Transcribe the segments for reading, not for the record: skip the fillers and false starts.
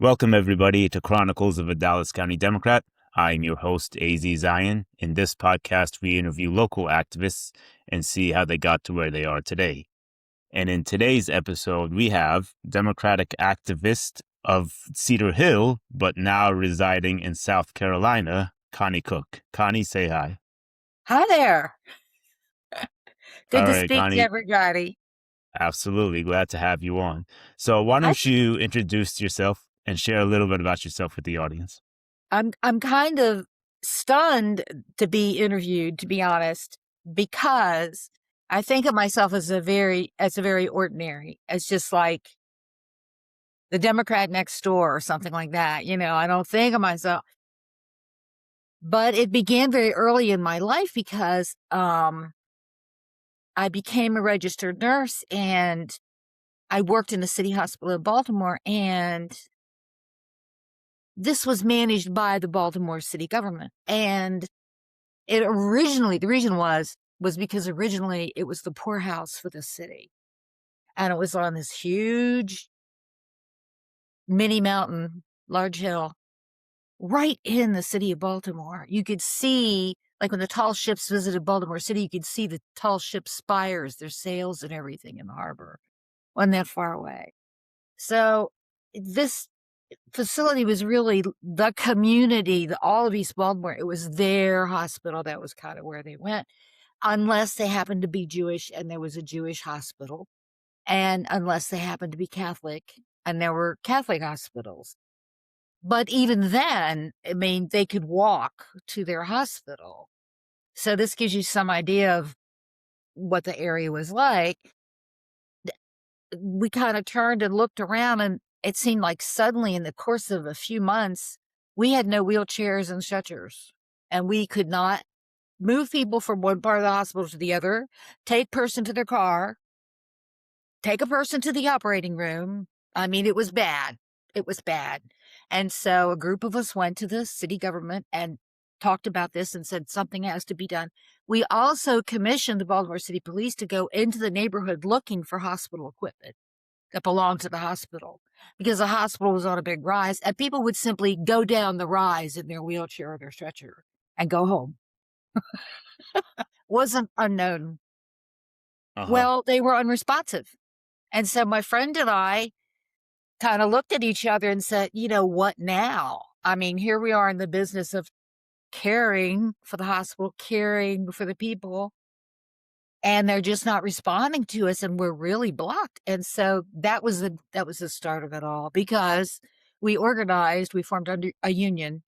Welcome, everybody, to Chronicles of a Dallas County Democrat. I'm your host, AZ Zion. In this podcast, we interview local activists and see how they got to where they are today. And in today's episode, we have Democratic activist of Cedar Hill, but now residing in South Carolina, Connie Cook. Connie, say hi. Hi there. Good All to right, speak to Connie. everybody. Absolutely. Glad to have you on. So why I, don't you introduce yourself and share a little bit about yourself with the audience? I'm kind of stunned to be interviewed, to be honest, because I think of myself as a very ordinary, as just like the Democrat next door or something like that. I don't think of myself. But it began very early in my life because I became a registered nurse and I worked in the city hospital in Baltimore, and this was managed by the Baltimore city government. And the reason was because originally it was the poorhouse for the city. And it was on this huge mini mountain, large hill, right in the city of Baltimore. You could see, like when the tall ships visited Baltimore City, you could see the tall ship spires, their sails and everything in the harbor. Wasn't that far away. So this facility was really the community, all of East Baltimore. It was their hospital. That was kind of where they went, unless they happened to be Jewish and there was a Jewish hospital, and unless they happened to be Catholic and there were Catholic hospitals. But even then, I mean, they could walk to their hospital. So this gives you some idea of what the area was like. We kind of turned and looked around, and it seemed like suddenly in the course of a few months, we had no wheelchairs and stretchers, and we could not move people from one part of the hospital to the other, take person to their car, take a person to the operating room. I mean, it was bad. It was bad. And so a group of us went to the city government and talked about this and said something has to be done. We also commissioned the Baltimore City Police to go into the neighborhood looking for hospital equipment that belonged to the hospital, because the hospital was on a big rise and people would simply go down the rise in their wheelchair or their stretcher and go home. Wasn't unknown. Uh-huh. Well, they were unresponsive. And so my friend and I kind of looked at each other and said, what now? I mean, here we are in the business of caring for the hospital, caring for the people, and they're just not responding to us, and we're really blocked. And so that was the start of it all, because we organized, we formed under a union,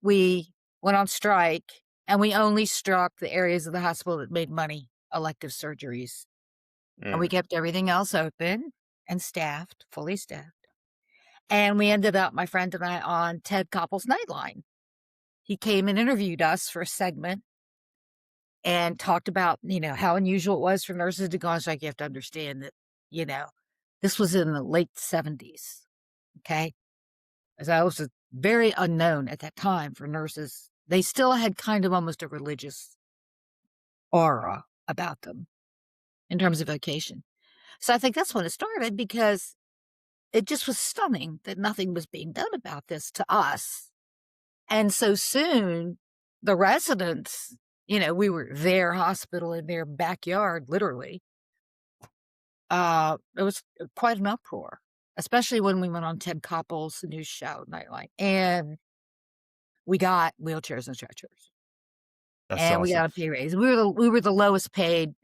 we went on strike, and we only struck the areas of the hospital that made money, elective surgeries. And we kept everything else open and staffed, fully staffed. And we ended up, my friend and I, on Ted Koppel's Nightline. He came and interviewed us for a segment and talked about, how unusual it was for nurses to go on strike. You have to understand that, this was in the late 70s. Okay. As I was very unknown at that time for nurses. They still had kind of almost a religious aura about them in terms of vocation. So I think that's when it started, because it just was stunning that nothing was being done about this to us. And so soon, the residents, we were their hospital in their backyard, literally. It was quite an uproar, especially when we went on Ted Koppel's news show, Nightline, and we got wheelchairs and stretchers, That's and we awesome. got a pay raise. We were the lowest paid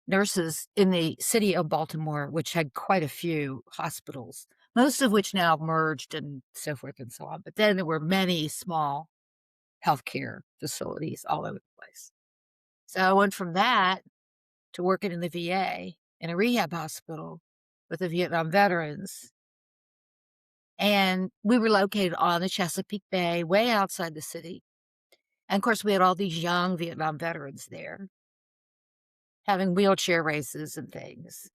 nurses in the city of Baltimore, which had quite a few hospitals, most of which now merged and so forth and so on. But then there were many small healthcare facilities all over the place. So I went from that to working in the VA in a rehab hospital with the Vietnam veterans. And we were located on the Chesapeake Bay, way outside the city. And of course, we had all these young Vietnam veterans there having wheelchair races and things.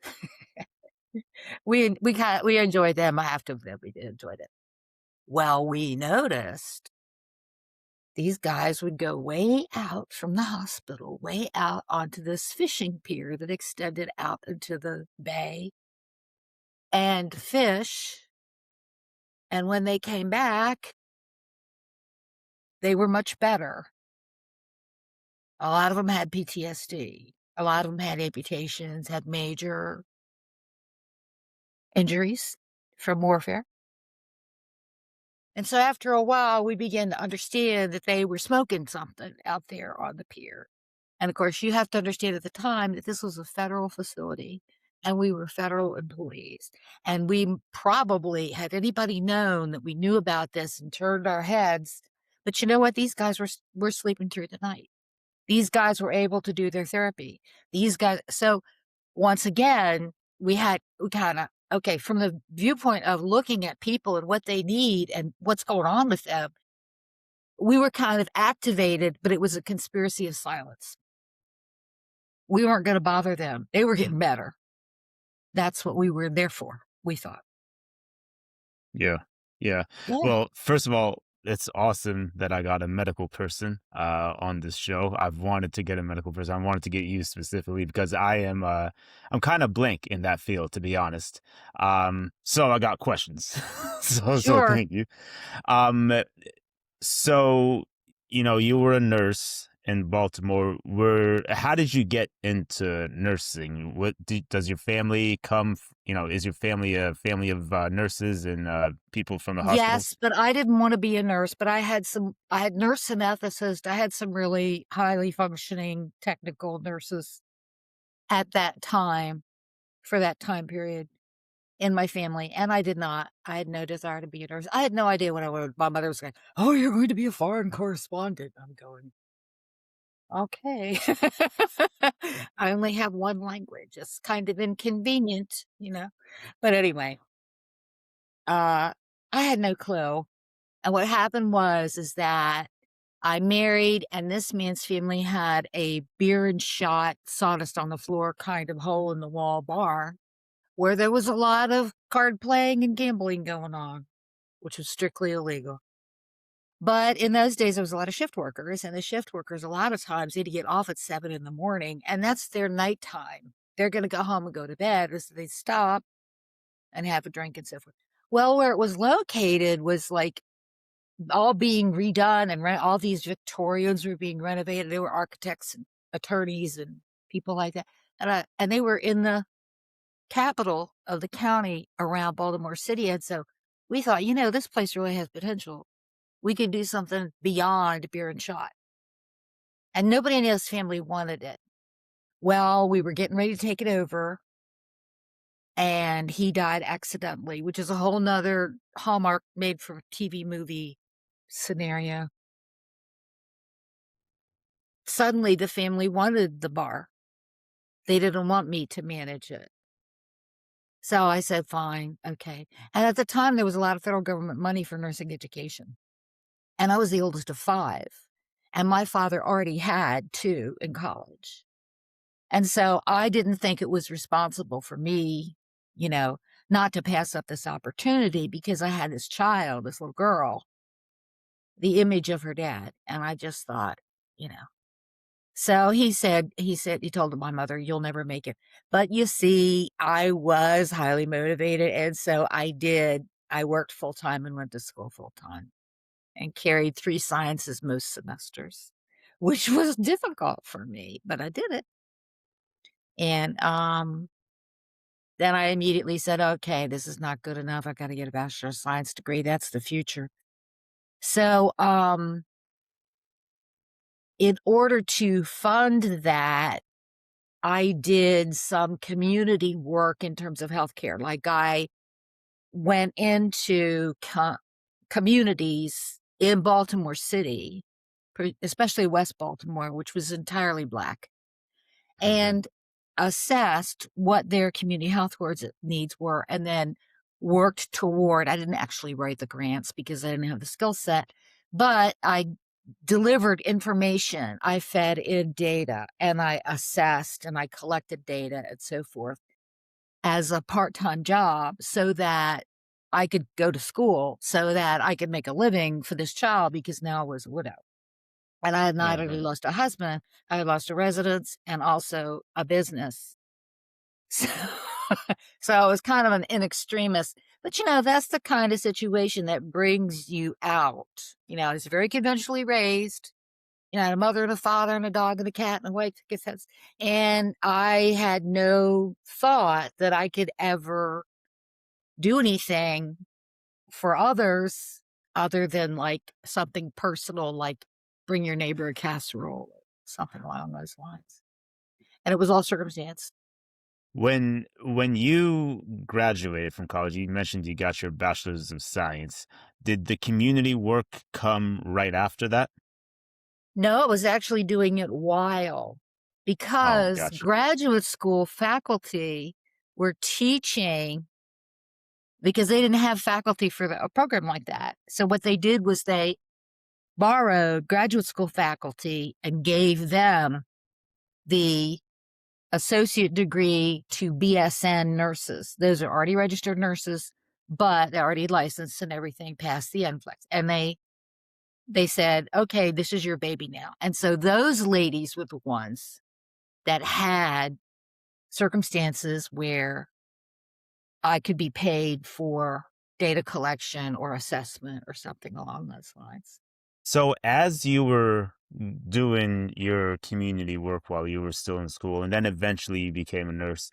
We enjoyed them. I have to admit, we did enjoy it. Well, we noticed these guys would go way out from the hospital, way out onto this fishing pier that extended out into the bay and fish And when they came back, they were much better. A lot of them had PTSD. A lot of them had amputations, had major injuries from warfare. And so after a while, we began to understand that they were smoking something out there on the pier. And of course, you have to understand at the time that this was a federal facility and we were federal employees. And we probably, had anybody known that we knew about this and turned our heads, but you know what? These guys were sleeping through the night. These guys were able to do their therapy. These guys, so once again, we kind of, okay, from the viewpoint of looking at people and what they need and what's going on with them, we were kind of activated, but it was a conspiracy of silence. We weren't going to bother them. They were getting better. That's what we were there for, we thought. Yeah. Yeah. Yeah, Well, first of all, it's awesome that I got a medical person on this show. I've wanted to get a medical person. I wanted to get you specifically because I'm kind of blank in that field, to be honest. So I got questions. So sure. thank you. Um, so you were a nurse in Baltimore. How did you get into nursing? Does your family is your family a family of nurses and people from the hospital? Yes, but I didn't want to be a nurse, but I had nurse anesthetist. I had some really highly functioning technical nurses at that time, for that time period in my family. And I did not. I had no desire to be a nurse. I had no idea what I wanted. My mother was going, "Oh, you're going to be a foreign correspondent." I'm going, okay. I only have one language. It's kind of inconvenient. But anyway, I had no clue. And what happened is that I married, and this man's family had a beer and shot, sawdust on the floor kind of hole in the wall bar where there was a lot of card playing and gambling going on, which was strictly illegal. But in those days, there was a lot of shift workers, and the shift workers, a lot of times, they'd get off at 7 in the morning, and that's their nighttime. They're going to go home and go to bed, so they stop and have a drink and so forth. Well, where it was located was like all being redone, and all these Victorians were being renovated. They were architects and attorneys and people like that. And they were in the capital of the county around Baltimore City. And so we thought, this place really has potential. We could do something beyond beer and shot. And nobody in his family wanted it. Well, we were getting ready to take it over, and he died accidentally, which is a whole nother Hallmark made for TV movie scenario. Suddenly, the family wanted the bar. They didn't want me to manage it. So I said, fine, okay. And at the time, there was a lot of federal government money for nursing education. And I was the oldest of 5. And my father already had 2 in college. And so I didn't think it was responsible for me, not to pass up this opportunity, because I had this child, this little girl, the image of her dad. And I just thought. So he told my mother, "You'll never make it." But you see, I was highly motivated. And so I did. I worked full time and went to school full time and carried 3 sciences most semesters, which was difficult for me, but I did it. And then I immediately said, okay, this is not good enough. I got to get a Bachelor of Science degree. That's the future. So in order to fund that, I did some community work in terms of healthcare. Like I went into communities in Baltimore City, especially West Baltimore, which was entirely Black, Okay. and assessed what their community health needs were, and then worked toward. I didn't actually write the grants because I didn't have the skill set, but I delivered information. I fed in data, and I assessed, and I collected data and so forth as a part-time job so that I could go to school, so that I could make a living for this child, because now I was a widow. And I had not only Okay. lost a husband, I had lost a residence and also a business. So, so I was kind of an in extremis, But, that's the kind of situation that brings you out. I was very conventionally raised. I had a mother and a father and a dog and a cat and a wife, I guess that's and I had no thought that I could ever do anything for others other than, like, something personal, like bring your neighbor a casserole, something along those lines. And it was all circumstance. When you graduated from college, you mentioned you got your bachelor's of science. Did the community work come right after that? No, it was actually doing it while Oh, because gotcha. graduate school faculty were teaching because they didn't have faculty for a program like that. So what they did was they borrowed graduate school faculty and gave them the associate degree to BSN nurses. Those are already registered nurses, but they're already licensed and everything past the NFLEX. And they said, okay, this is your baby now. And so those ladies were the ones that had circumstances where I could be paid for data collection or assessment or something along those lines. So as you were doing your community work while you were still in school, and then eventually you became a nurse,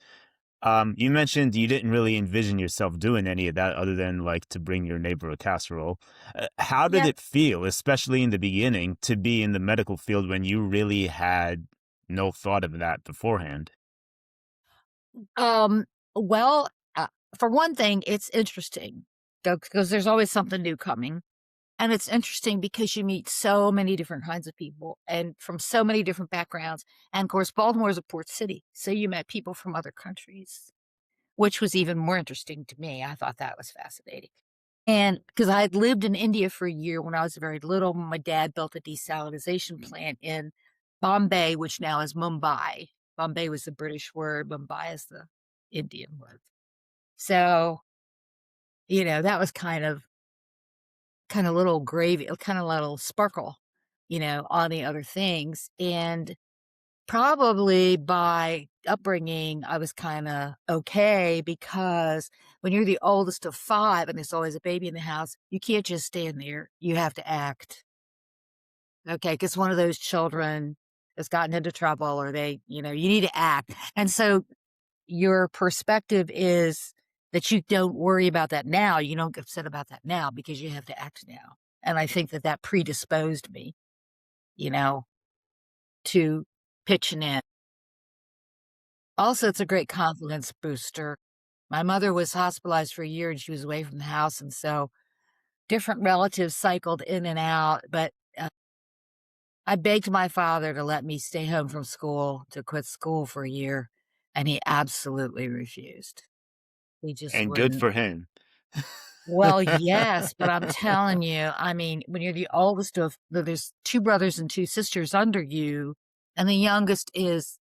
you mentioned you didn't really envision yourself doing any of that other than like to bring your neighbor a casserole. How did Yeah. it feel, especially in the beginning, to be in the medical field when you really had no thought of that beforehand? Um, well, for one thing, it's interesting because there's always something new coming. And it's interesting because you meet so many different kinds of people and from so many different backgrounds. And of course, Baltimore is a port city. So you met people from other countries, which was even more interesting to me. I thought that was fascinating. And because I had lived in India for a year when I was very little, my dad built a desalinization plant in Bombay, which now is Mumbai. Bombay was the British word, Mumbai is the Indian word. So, that was kind of little gravy, kind of little sparkle, on the other things. And probably by upbringing, I was kind of okay because when you're the oldest of five and there's always a baby in the house, you can't just stand there. You have to act. Okay. Because one of those children has gotten into trouble or you need to act. And so your perspective is that you don't worry about that now. You don't get upset about that now because you have to act now. And I think that that predisposed me, you know, to pitching in. Also, it's a great confidence booster. My mother was hospitalized for a year and she was away from the house. And so different relatives cycled in and out. But I begged my father to let me stay home from school, to quit school for a year. And he absolutely refused. He just And good wouldn't. for him. Well, yes, but I'm telling you, I mean, when you're the oldest of there's 2 brothers and 2 sisters under you, and the youngest is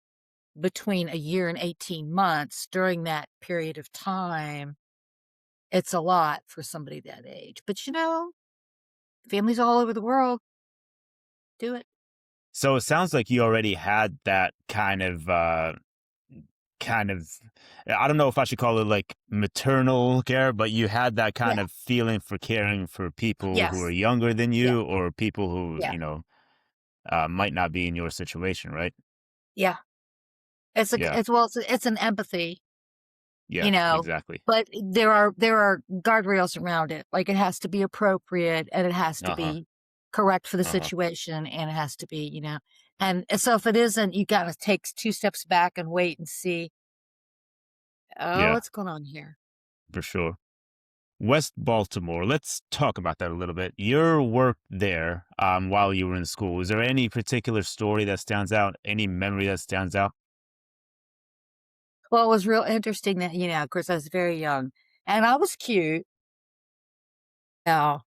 between a year and 18 months, during that period of time, it's a lot for somebody that age. But, families all over the world do it. So it sounds like you already had that kind of I don't know if I should call it like maternal care, but you had that Yeah. kind of feeling for caring for people who are Yes. younger than Yeah. you or people who, Yeah. might not be in your situation, right? Yeah. Yeah. It's an empathy. You Yeah, know, exactly. but there are guardrails around it, like, it has to be appropriate, and it has to Uh-huh. be correct for the Uh-huh. situation, and it has to be, and so if it isn't, you gotta take 2 steps back and wait and see, "Oh, Yeah, what's going on here?" for sure. West Baltimore, let's talk about that a little bit. Your work there, while you were in school, is there any particular story that stands out? Any memory that stands out? Well, it was real interesting that, of course, I was very young, and I was cute. Now,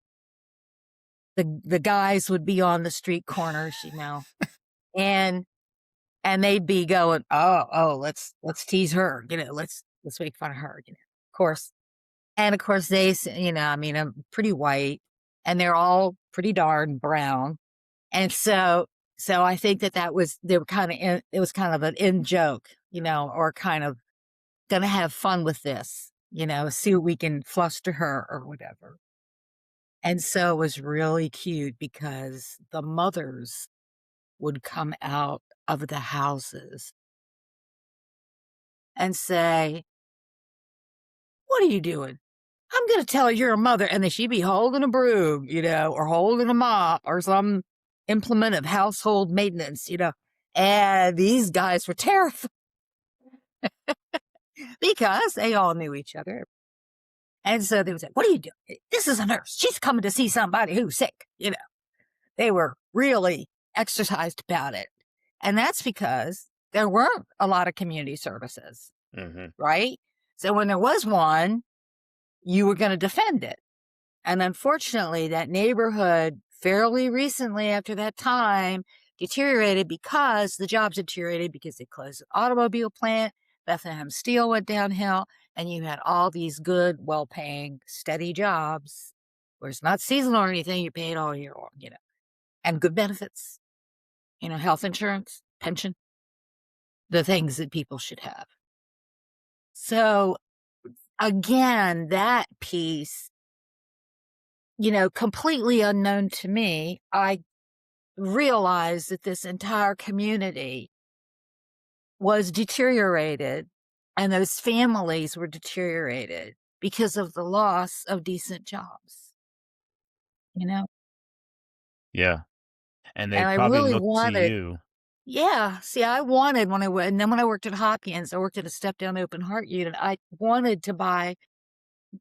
the guys would be on the street corners, and they'd be going, "Oh, let's tease her, let's make fun of her," Of course. And of course, I mean, I'm pretty white and they're all pretty darn brown. And so I think that was, they were kind of, it was kind of an in joke, or kind of gonna have fun with this. see what we can fluster her or whatever. And so it was really cute because the mothers would come out of the houses and say, "What are you doing? I'm going to tell her you're a mother." And then she'd be holding a broom, or holding a mop or some implement of household maintenance. And these guys were terrified because they all knew each other. And so they would say, "What are you doing? This is a nurse. She's coming to see somebody who's sick." They were really exercised about it. And that's because there weren't a lot of community services, Hmm. right? So when there was one, you were going to defend it. And unfortunately, that neighborhood fairly recently after that time deteriorated because the jobs deteriorated because they closed the automobile plant, Bethlehem Steel went downhill, and you had all these good, well-paying, steady jobs where it's not seasonal or anything, you're paid all year long, and good benefits, health insurance, pension, the things that people should have. So again, that piece, completely unknown to me, I realized that this entire community was deteriorated and those families were deteriorated because of the loss of decent jobs, you know? Yeah. And they And I probably really look to wanted, you. yeah, see, I wanted when I went, and then when I worked at Hopkins, I worked at a step down open heart unit. I wanted to buy,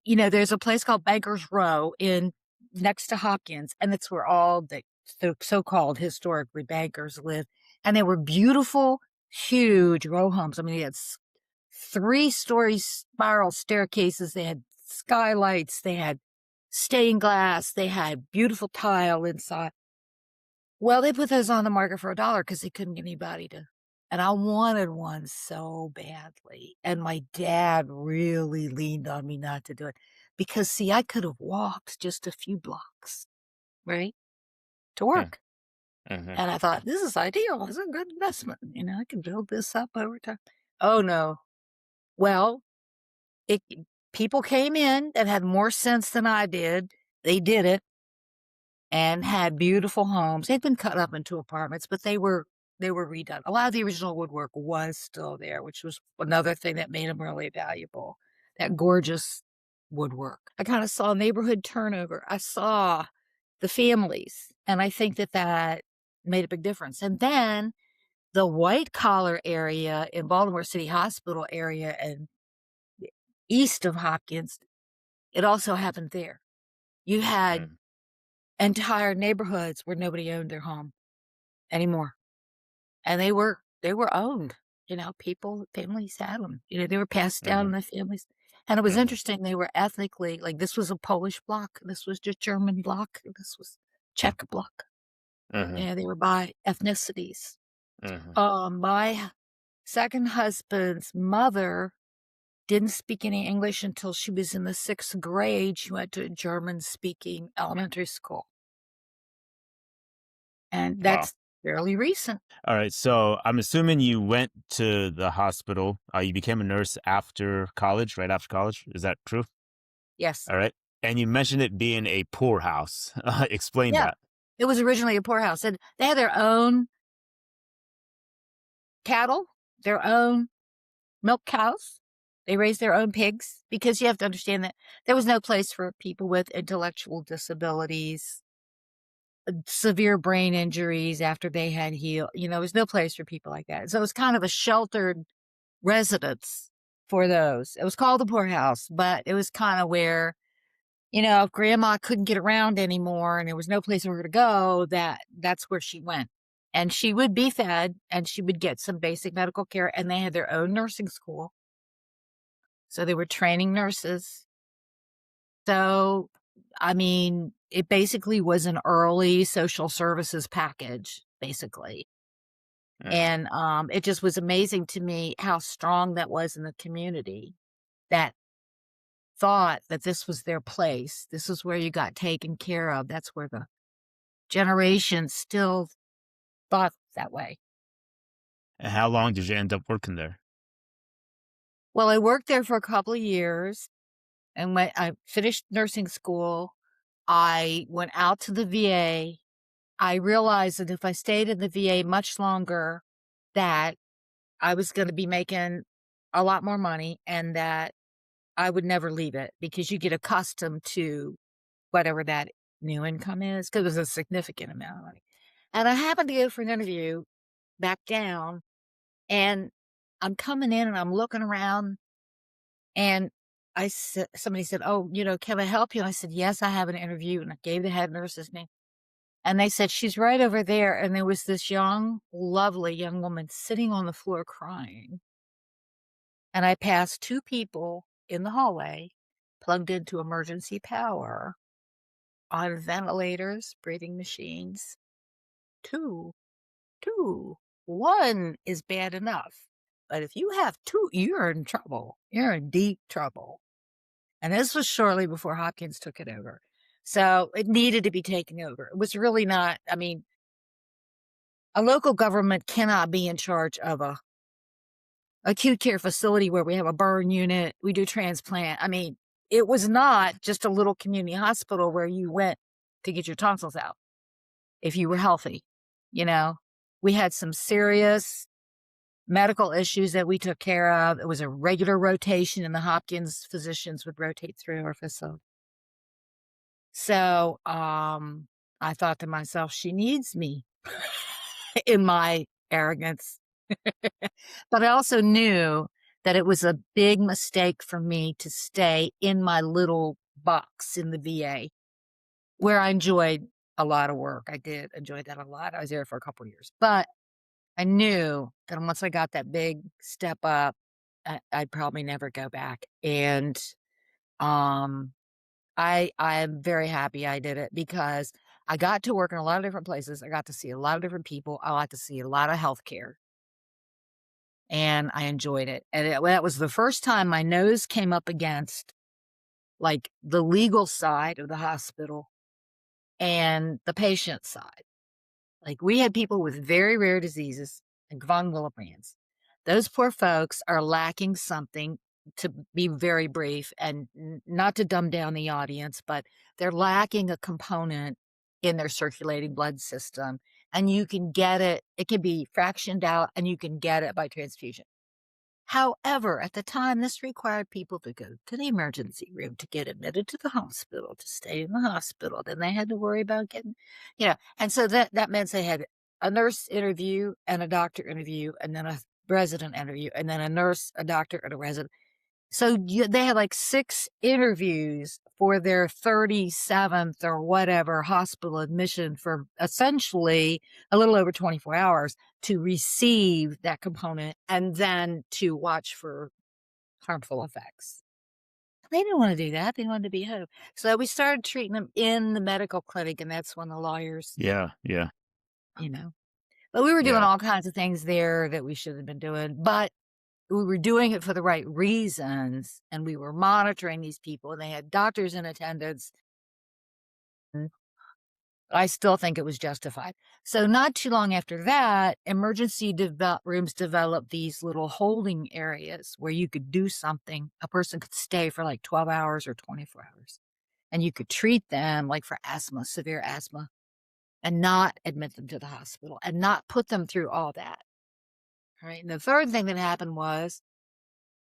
there's a place called Bankers Row in next to Hopkins, and that's where all the so-called historically bankers live. And they were beautiful, huge row homes. I mean, they had 3-story spiral staircases. They had skylights. They had stained glass. They had beautiful tile inside. Well, they put those on the market for $1 because they couldn't get anybody to. And I wanted one so badly. And my dad really leaned on me not to do it because, see, I could have walked just a few blocks, right, to Hmm. work. Hmm. And I thought, this is ideal. It's a good investment. I can build this up over time. Oh, no. Well, it people came in that had more sense than I did. They did it and had beautiful homes. They'd been cut up into apartments, but they were redone. A lot of the original woodwork was still there, which was another thing that made them really valuable. That gorgeous woodwork. I kind of saw neighborhood turnover. I saw the families, and I think that made a big difference. And then the white collar area in Baltimore City Hospital area and east of Hopkins, it also happened there. You had Hmm. entire neighborhoods where nobody owned their home anymore. And they were owned, families had them. They were passed down in Hmm. the families. And it was Hmm. interesting, they were ethnically like, this was a Polish block, this was just German block, this was Czech block. Hmm. They were by ethnicities. Hmm. My second husband's mother didn't speak any English until she was in the 6th grade. She went to a German-speaking elementary school, and Wow. that's fairly recent. All right. So I'm assuming you went to the hospital. You became a nurse after college, right after college. Is that true? Yes. All right. And you mentioned it being a poorhouse. Explain Yeah. that. It was originally a poorhouse, and they had their own cattle, their own milk cows. They raised their own pigs because you have to understand that there was no place for people with intellectual disabilities, severe brain injuries after they had healed. There was no place for people like that. So it was kind of a sheltered residence for those. It was called the poorhouse, but it was kind of where, if grandma couldn't get around anymore and there was no place for her to go, that's where she went. And she would be fed and she would get some basic medical care. And they had their own nursing school. So they were training nurses. So, I mean, it basically was an early social services package, basically. Hmm. And it just was amazing to me how strong that was in the community that thought that this was their place. This is where you got taken care of. That's where the generations still thought that way. And how long did you end up working there? Well, I worked there for a couple of years. And when I finished nursing school, I went out to the VA. I realized that if I stayed in the VA much longer, that I was gonna be making a lot more money and that I would never leave it because you get accustomed to whatever that new income is, because it was a significant amount of money. And I happened to go for an interview back down, and I'm coming in and I'm looking around, and somebody said, "Oh, can I help you?" And I said, "Yes, I have an interview." And I gave the head nurse's name. And they said, "She's right over there." And there was this young, lovely young woman sitting on the floor crying. And I passed two people in the hallway plugged into emergency power on ventilators, breathing machines. Two, two. One is bad enough. But if you have two, you're in trouble. You're in deep trouble. And this was shortly before Hopkins took it over. So it needed to be taken over. It was really not, I mean, a local government cannot be in charge of a acute care facility where we have a burn unit, we do transplant. I mean, it was not just a little community hospital where you went to get your tonsils out if you were healthy. You know, we had some serious medical issues that we took care of. It was a regular rotation, and the Hopkins physicians would rotate through our facility. So, I thought to myself, she needs me in my arrogance. But I also knew that it was a big mistake for me to stay in my little box in the VA, where I enjoyed a lot of work. I did enjoy that a lot. I was there for a couple of years, but I knew that once I got that big step up, I'd probably never go back. And um, I'm very happy I did it because I got to work in a lot of different places. I got to see a lot of different people. I got to see a lot of healthcare, and I enjoyed it. And that was the first time my nose came up against like the legal side of the hospital and the patient side. Like we had people with very rare diseases and von Willebrand's. Those poor folks are lacking something, to be very brief and not to dumb down the audience, but they're lacking a component in their circulating blood system. And you can get it, it can be fractioned out and you can get it by transfusion. However, at the time, this required people to go to the emergency room to get admitted to the hospital, to stay in the hospital. Then they had to worry about getting, and so that meant they had a nurse interview and a doctor interview, and then a resident interview, and then a nurse, a doctor, and a resident. So they had like 6 interviews for their 37th or whatever hospital admission for essentially a little over 24 hours to receive that component and then to watch for harmful effects. They didn't want to do that. They wanted to be home. So we started treating them in the medical clinic, and that's when the lawyers, Yeah, yeah, you know, but we were doing yeah, all kinds of things there that we should have been doing. But we were doing it for the right reasons, and we were monitoring these people, and they had doctors in attendance. And I still think it was justified. So not too long after that, emergency rooms developed these little holding areas where you could do something. A person could stay for like 12 hours or 24 hours, and you could treat them like for asthma, severe asthma, and not admit them to the hospital and not put them through all that. Right. And the third thing that happened was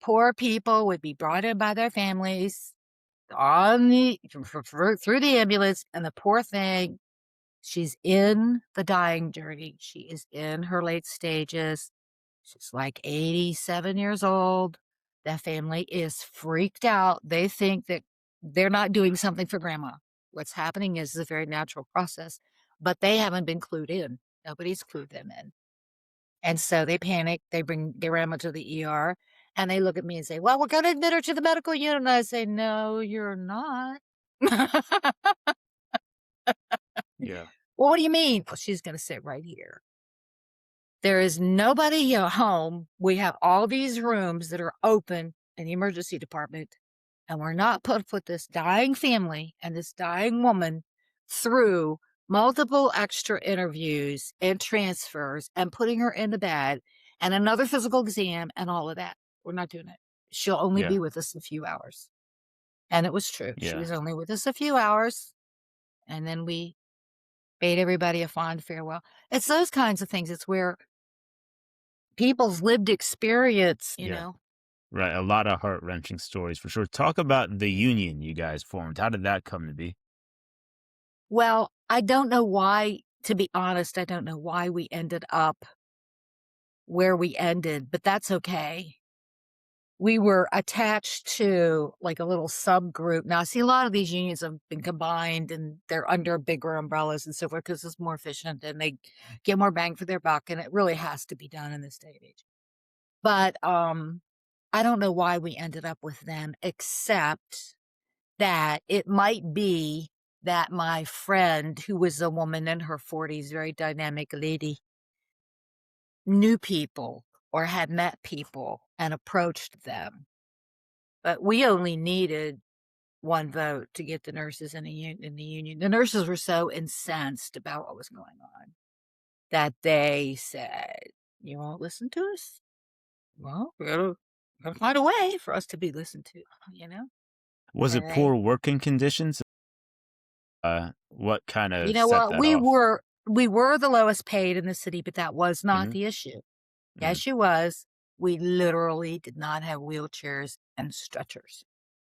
poor people would be brought in by their families on the through the ambulance, and the poor thing, she's in the dying journey. She is in her late stages. She's like 87 years old. That family is freaked out. They think that they're not doing something for grandma. What's happening is a very natural process, but they haven't been clued in. Nobody's clued them in. And so they panic. They bring grandma to the ER, and they look at me and say, "Well, we're going to admit her to the medical unit." And I say, "No, you're not." yeah, "Well, what do you mean?" "Well, she's going to sit right here. There is nobody at home. We have all these rooms that are open in the emergency department, and we're not put this dying family and this dying woman through multiple extra interviews and transfers and putting her in the bed and another physical exam and all of that. We're not doing it. She'll only yeah, be with us a few hours." And it was true. She Yeah. was only with us a few hours, and then we bade everybody a fond farewell. It's those kinds of things. It's where people's lived experience, you Yeah. know? Right. A lot of heart wrenching stories for sure. Talk about the union you guys formed. How did that come to be? Well, I don't know why, to be honest, I don't know why we ended up where we ended, but that's okay. We were attached to like a little subgroup. Now, I see a lot of these unions have been combined and they're under bigger umbrellas and so forth because it's more efficient and they get more bang for their buck. And it really has to be done in this day and age. But I don't know why we ended up with them, except that it might be that my friend, who was a woman in her 40s, very dynamic lady, knew people or had met people and approached them. But we only needed one vote to get the nurses in the union. The nurses were so incensed about what was going on that they said, "You won't listen to us? Well, we're gonna find a way for us to be listened to," you know? Was And it poor they working conditions? What kind you of know set what? that We off? were we were the lowest paid in the city, but that was not Hmm. the issue. The Mm. issue was we literally did not have wheelchairs and stretchers.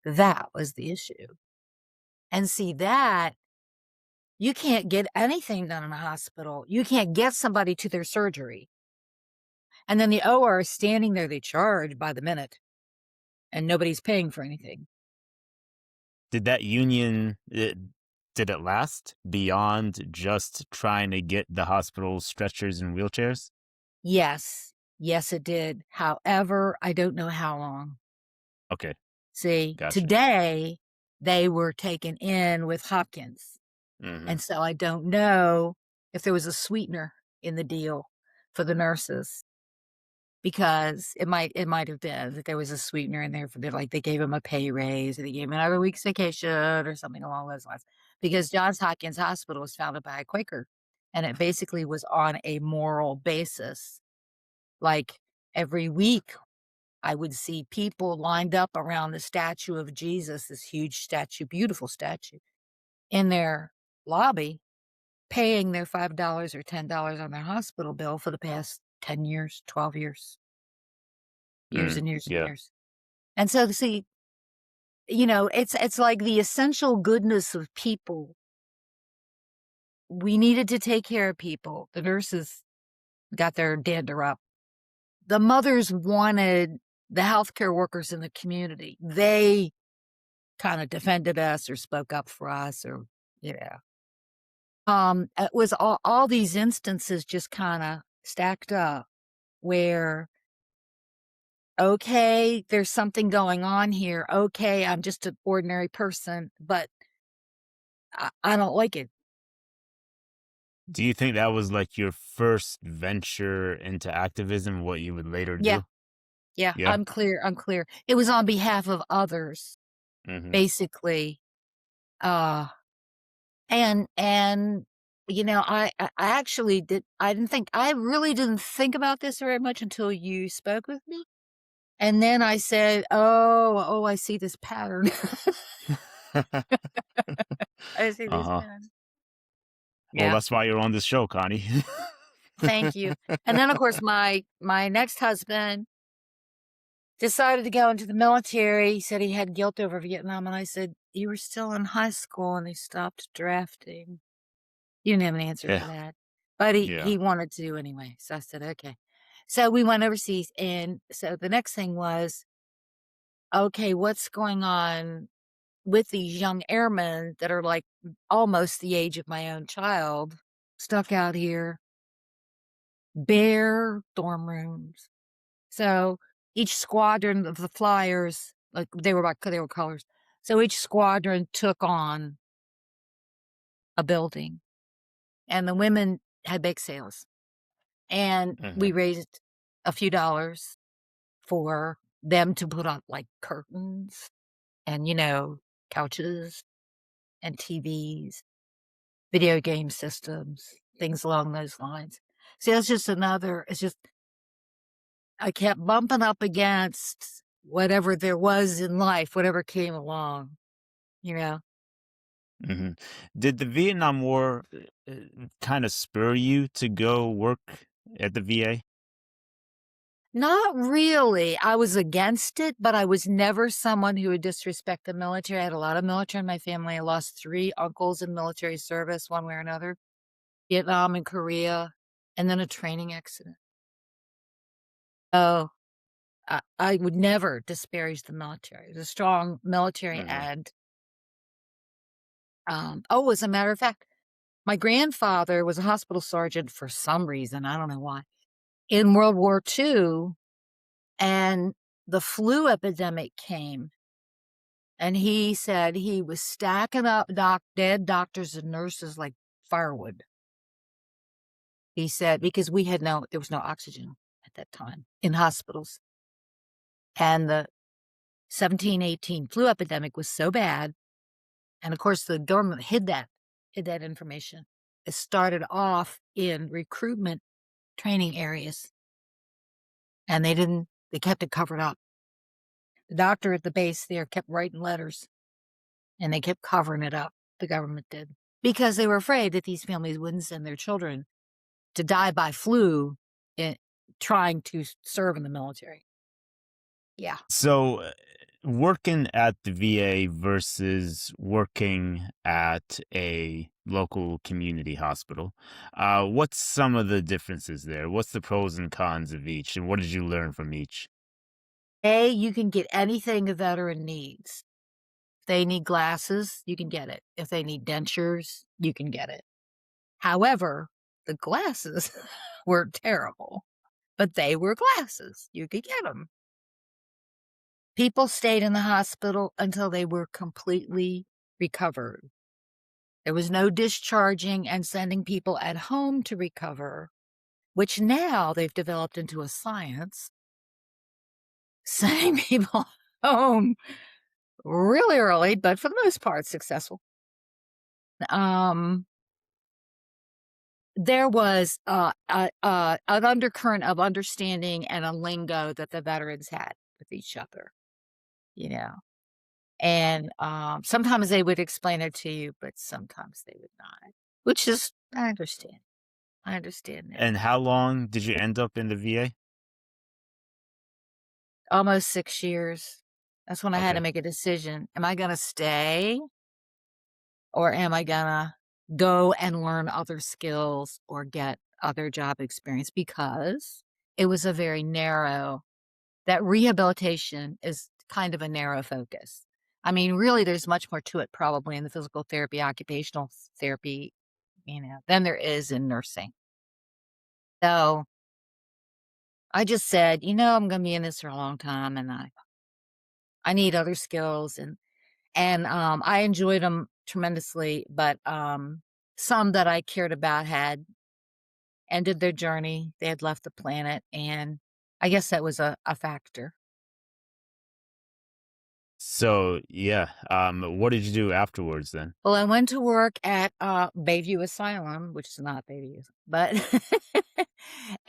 That was the issue. And see that you can't get anything done in a hospital. You can't get somebody to their surgery. And then the OR is standing there, they charge by the minute, and nobody's paying for anything. Did that union, did it last beyond just trying to get the hospital stretchers and wheelchairs? Yes. Yes, it did. However, I don't know how long. Okay, See, gotcha. today, they were taken in with Hopkins, Hmm. and so I don't know if there was a sweetener in the deal for the nurses because it might have been that there was a sweetener in there for the like, they gave them a pay raise or they gave them another week's vacation or something along those lines, because Johns Hopkins Hospital was founded by a Quaker, and it basically was on a moral basis. Like, every week I would see people lined up around the statue of Jesus, this huge statue, beautiful statue, in their lobby, paying their $5 or $10 on their hospital bill for the past 10 years, 12 years, years Mm, and years and yeah. years. And so, see, it's like the essential goodness of people. We needed to take care of people. The nurses got their dander up. The mothers wanted the healthcare workers in the community. They kind of defended us or spoke up for us or yeah. It was all these instances just kind of stacked up where, okay, there's something going on here. Okay, I'm just an ordinary person, but I don't like it. Do you think that was like your first venture into activism, what you would later Yeah, do? yeah, Yeah. I'm clear. I'm clear. It was on behalf of others, Hmm. basically. Uh, and I actually did. I really didn't think about this very much until you spoke with me. And then I said, "Oh, I see this pattern. I see this Uh-huh. pattern." Well, Yeah, that's why you're on this show, Connie. thank you. And then, of course, my next husband decided to go into the military. He said he had guilt over Vietnam, and I said, "You were still in high school, and they stopped drafting." He didn't have an answer for Yeah. that, but he Yeah. he wanted to anyway. So I said, "Okay." So we went overseas, and so the next thing was, okay, what's going on with these young airmen that are like almost the age of my own child, stuck out here, bare dorm rooms. So each squadron of the flyers, like they were colors. So each squadron took on a building, and the women had bake sales, and Hmm. we raised a few dollars for them to put up like curtains and couches and TVs, video game systems, things along those lines. See, that's just it's just, I kept bumping up against whatever there was in life, whatever came along. you know? Mhm. Did the Vietnam War, kinda spur you to go work at the VA? Not really. I was against it, but I was never someone who would disrespect the military. I had a lot of military in my family. I lost 3 uncles in military service one way or another, Vietnam and Korea, and then a training accident. Oh, I would never disparage the military. The strong military Mhm. and, oh, as a matter of fact, my grandfather was a hospital sergeant for some reason, I don't know why, in World War II, and the flu epidemic came. And he said he was stacking up dead doctors and nurses like firewood. He said because there was no oxygen at that time in hospitals. And the 1718 flu epidemic was so bad, and of course the government hid that information. It started off in recruitment training areas, and they kept it covered up. The doctor at the base there kept writing letters, and they kept covering it up. The government did. Because they were afraid that these families wouldn't send their children to die by flu in trying to serve in the military. Yeah. So, working at the VA versus working at a local community hospital, what's some of the differences there? What's the pros and cons of each, and what did you learn from each? A, you can get anything a veteran needs. If they need glasses, you can get it. If they need dentures, you can get it. However, the glasses were terrible, but they were glasses. You could get them. People stayed in the hospital until they were completely recovered. There was no discharging and sending people at home to recover, which now they've developed into a science, sending people home really early, but for the most part successful. Um, there was an undercurrent of understanding and a lingo that the veterans had with each other, you know. And sometimes they would explain it to you, but sometimes they would not, which is, I understand. I understand that. And how long did you end up in the VA? Almost 6 years. That's when I had to Okay. make a decision. Am I gonna stay or am I gonna go and learn other skills or get other job experience? Because it was a very narrow that rehabilitation is kind of a narrow focus. I mean, really, there's much more to it probably in the physical therapy, occupational therapy, than there is in nursing. So I just said, I'm gonna be in this for a long time and I need other skills and I enjoyed them tremendously, but, some that I cared about had ended their journey. They had left the planet, and I guess that was a factor. So, yeah, what did you do afterwards then? Well, I went to work at, Bayview Asylum, which is not Bayview, but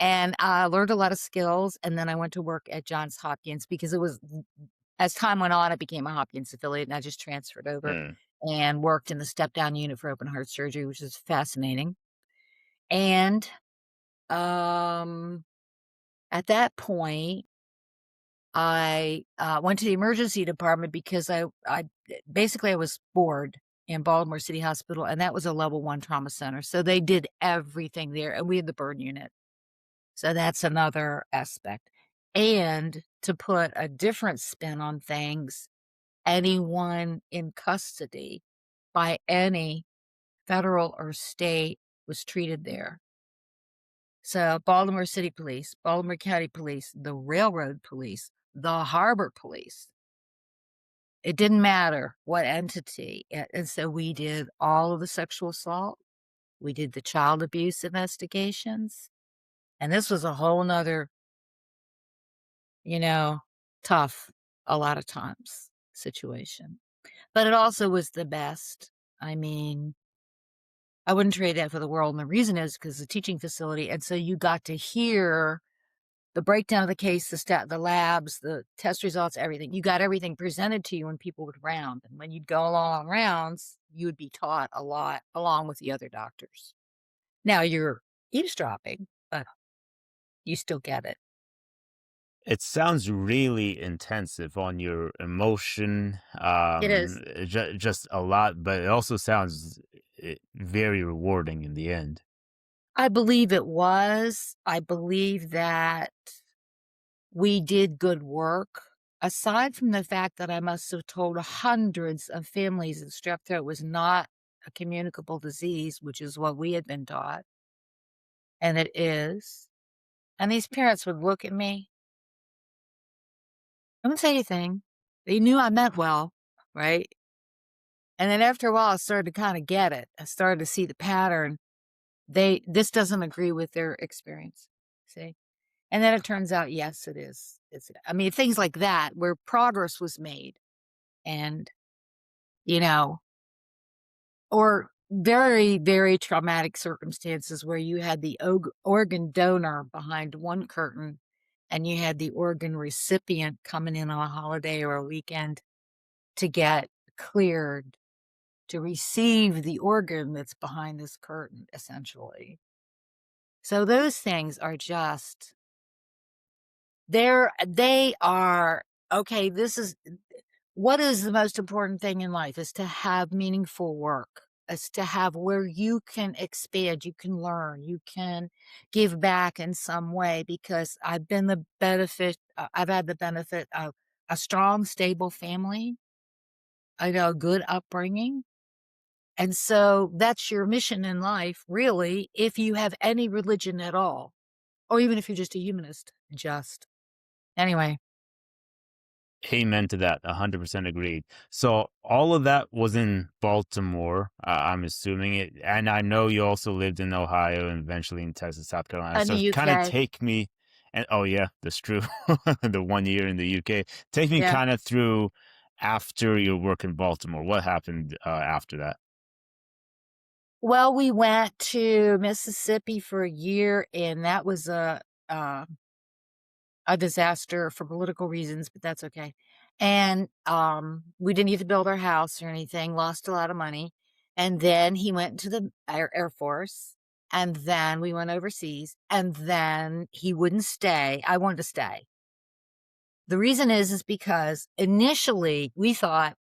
and I learned a lot of skills, and then I went to work at Johns Hopkins because it was as time went on, it became a Hopkins affiliate, and I just transferred over Mm. and worked in the step down unit for open heart surgery, which is fascinating. And, um, at that point, I, went to the emergency department because I basically, I was bored in Baltimore City Hospital, and that was a level 1 trauma center, so they did everything there, and we had the burn unit, so that's another aspect. And to put a different spin on things, anyone in custody by any federal or state was treated there. So, Baltimore City Police, Baltimore County Police, the Railroad Police, the Harbor Police. It didn't matter what entity, and so we did all of the sexual assault, we did the child abuse investigations, and this was a whole 'nother, you know, tough, a lot of times, situation. But it also was the best. I mean, I wouldn't trade that for the world, and the reason is because the teaching facility, and so you got to hear the breakdown of the case, the labs, the test results, everything. You got everything presented to you when people would round, and when you'd go along on rounds, you would be taught a lot along with the other doctors. Now you're eavesdropping, but you still get it. It sounds really intensive on your emotion, It is. just a lot, but it also sounds very rewarding in the end. I believe it was. I believe that we did good work. Aside from the fact that I must have told hundreds of families that strep throat was not a communicable disease, which is what we had been taught, and it is. And these parents would look at me, I wouldn't say anything. They knew I meant well, right? And then after a while, I started to kind of get it. I started to see the pattern. This doesn't agree with their experience. See? And then it turns out, yes, it is. I mean, things like that where progress was made and, you know, or very, very traumatic circumstances where you had the organ donor behind one curtain and you had the organ recipient coming in on a holiday or a weekend to get cleared to receive the organ that's behind this curtain, essentially. So those things are just they are okay, this is what is the most important thing in life is to have meaningful work, is to have where you can expand, you can learn, you can give back in some way because I've had the benefit of a strong, stable family, I know, a good upbringing. And so that's your mission in life, really, if you have any religion at all, or even if you're just a humanist, just. Anyway, Amen to that. 100% agreed. So all of that was in Baltimore, I'm assuming it, and I know you also lived in Ohio and eventually in Texas, South Carolina. in the So kind of UK. take me, and oh yeah, that's true. The 1 year in the UK. Take me Yeah. kind of through after your work in Baltimore. What happened after that? Well, we went to Mississippi for a year, and that was a disaster for political reasons, but that's okay. And, we didn't get to build our house or anything, lost a lot of money. And then he went to the Air Force, and then we went overseas, and then he wouldn't stay. I wanted to stay. The reason is because initially we thought,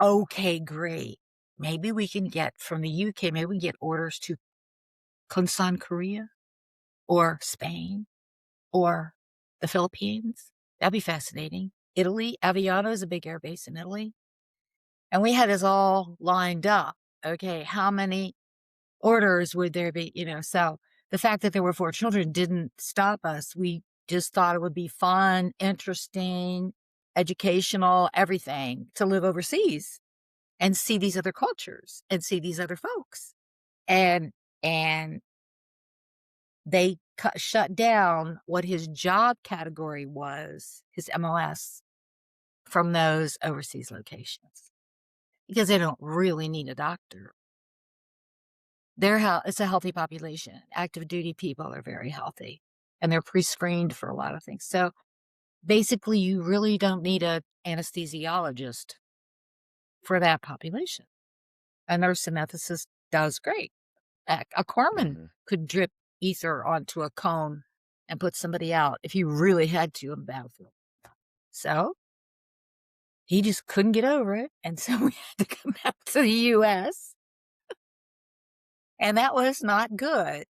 "Okay, great. Maybe we can get from the UK, maybe we can get orders to Kunsan, Korea, or Spain, or the Philippines. That'd be fascinating. Italy, Aviano is a big air base in Italy. And we had this all lined up. Okay, how many orders would there be? So the fact that there were 4 children didn't stop us. We just thought it would be fun, interesting, educational, everything to live overseas and see these other cultures and see these other folks. And and they shut down what his job category was, his MOS, from those overseas locations because they don't really need a doctor. It's a healthy population. Active duty people are very healthy and they're pre-screened for a lot of things. So basically, you really don't need an anesthesiologist for that population. A nurse anesthetist does great. A corpsman Hmm. could drip ether onto a cone and put somebody out if you really had to on the battlefield. So he just couldn't get over it, and so we had to come back to the US, and that was not good.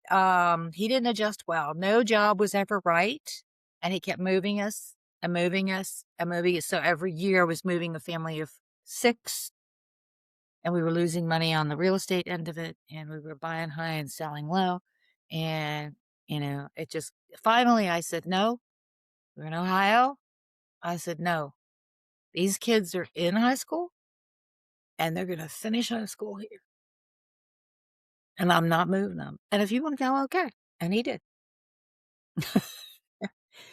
He didn't adjust well. No job was ever right, and he kept moving us and moving us and moving us. So every year I was moving a family of 6, and we were losing money on the real estate end of it, and we were buying high and selling low, and, it just finally I said, "No, we're in Ohio." I said, "No, these kids are in high school, and they're gonna finish high school here, and I'm not moving them. And if you wanna go, okay." And he did.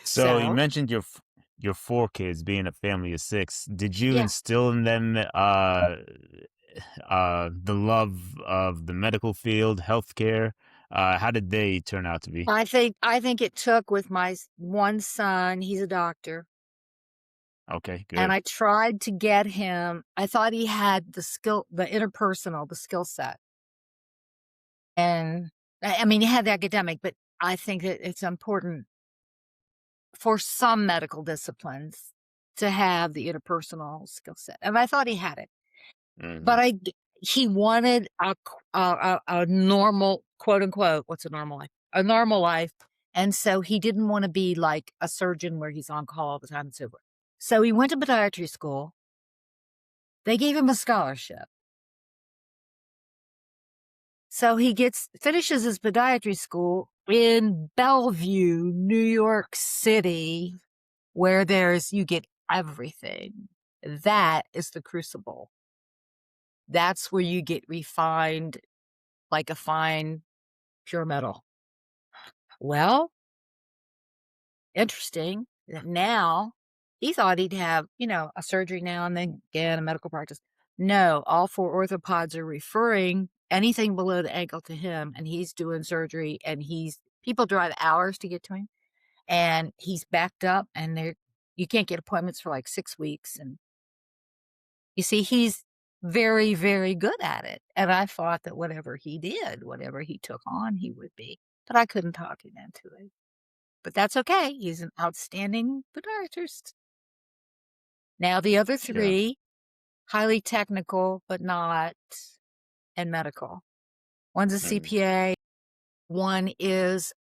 So you So, mentioned your 4 kids being a family of 6. Did you yeah. instill in them the love of the medical field, healthcare? How did they turn out to be? I think it took with my one son, he's a doctor, Okay, and good. I tried to get him. I thought he had the skill, the interpersonal, the skill set. And I mean, he had the academic, but I think that it's important for some medical disciplines to have the interpersonal skill set. And I thought he had it. Hmm. But he wanted a normal, quote unquote, what's a normal life? A normal life. And so he didn't want to be like a surgeon where he's on call all the time and so forth. So he went to podiatry school. They gave him a scholarship. So he finishes his podiatry school in Bellevue, New York City, where you get everything. That is the crucible. That's where you get refined like a fine pure metal. Well, interesting that now he thought he'd have, a surgery now and then again, a medical practice. No, all four orthopods are referring anything below the ankle to him, and he's doing surgery, and people drive hours to get to him, and he's backed up, and you can't get appointments for like 6 weeks. And you see, he's very, very good at it. And I thought that whatever he did, whatever he took on, he would be. But I couldn't talk him into it. But that's okay. He's an outstanding podiatrist. Now, the other Yeah. three, highly technical, but not in medical. One's a Mm, CPA. One is,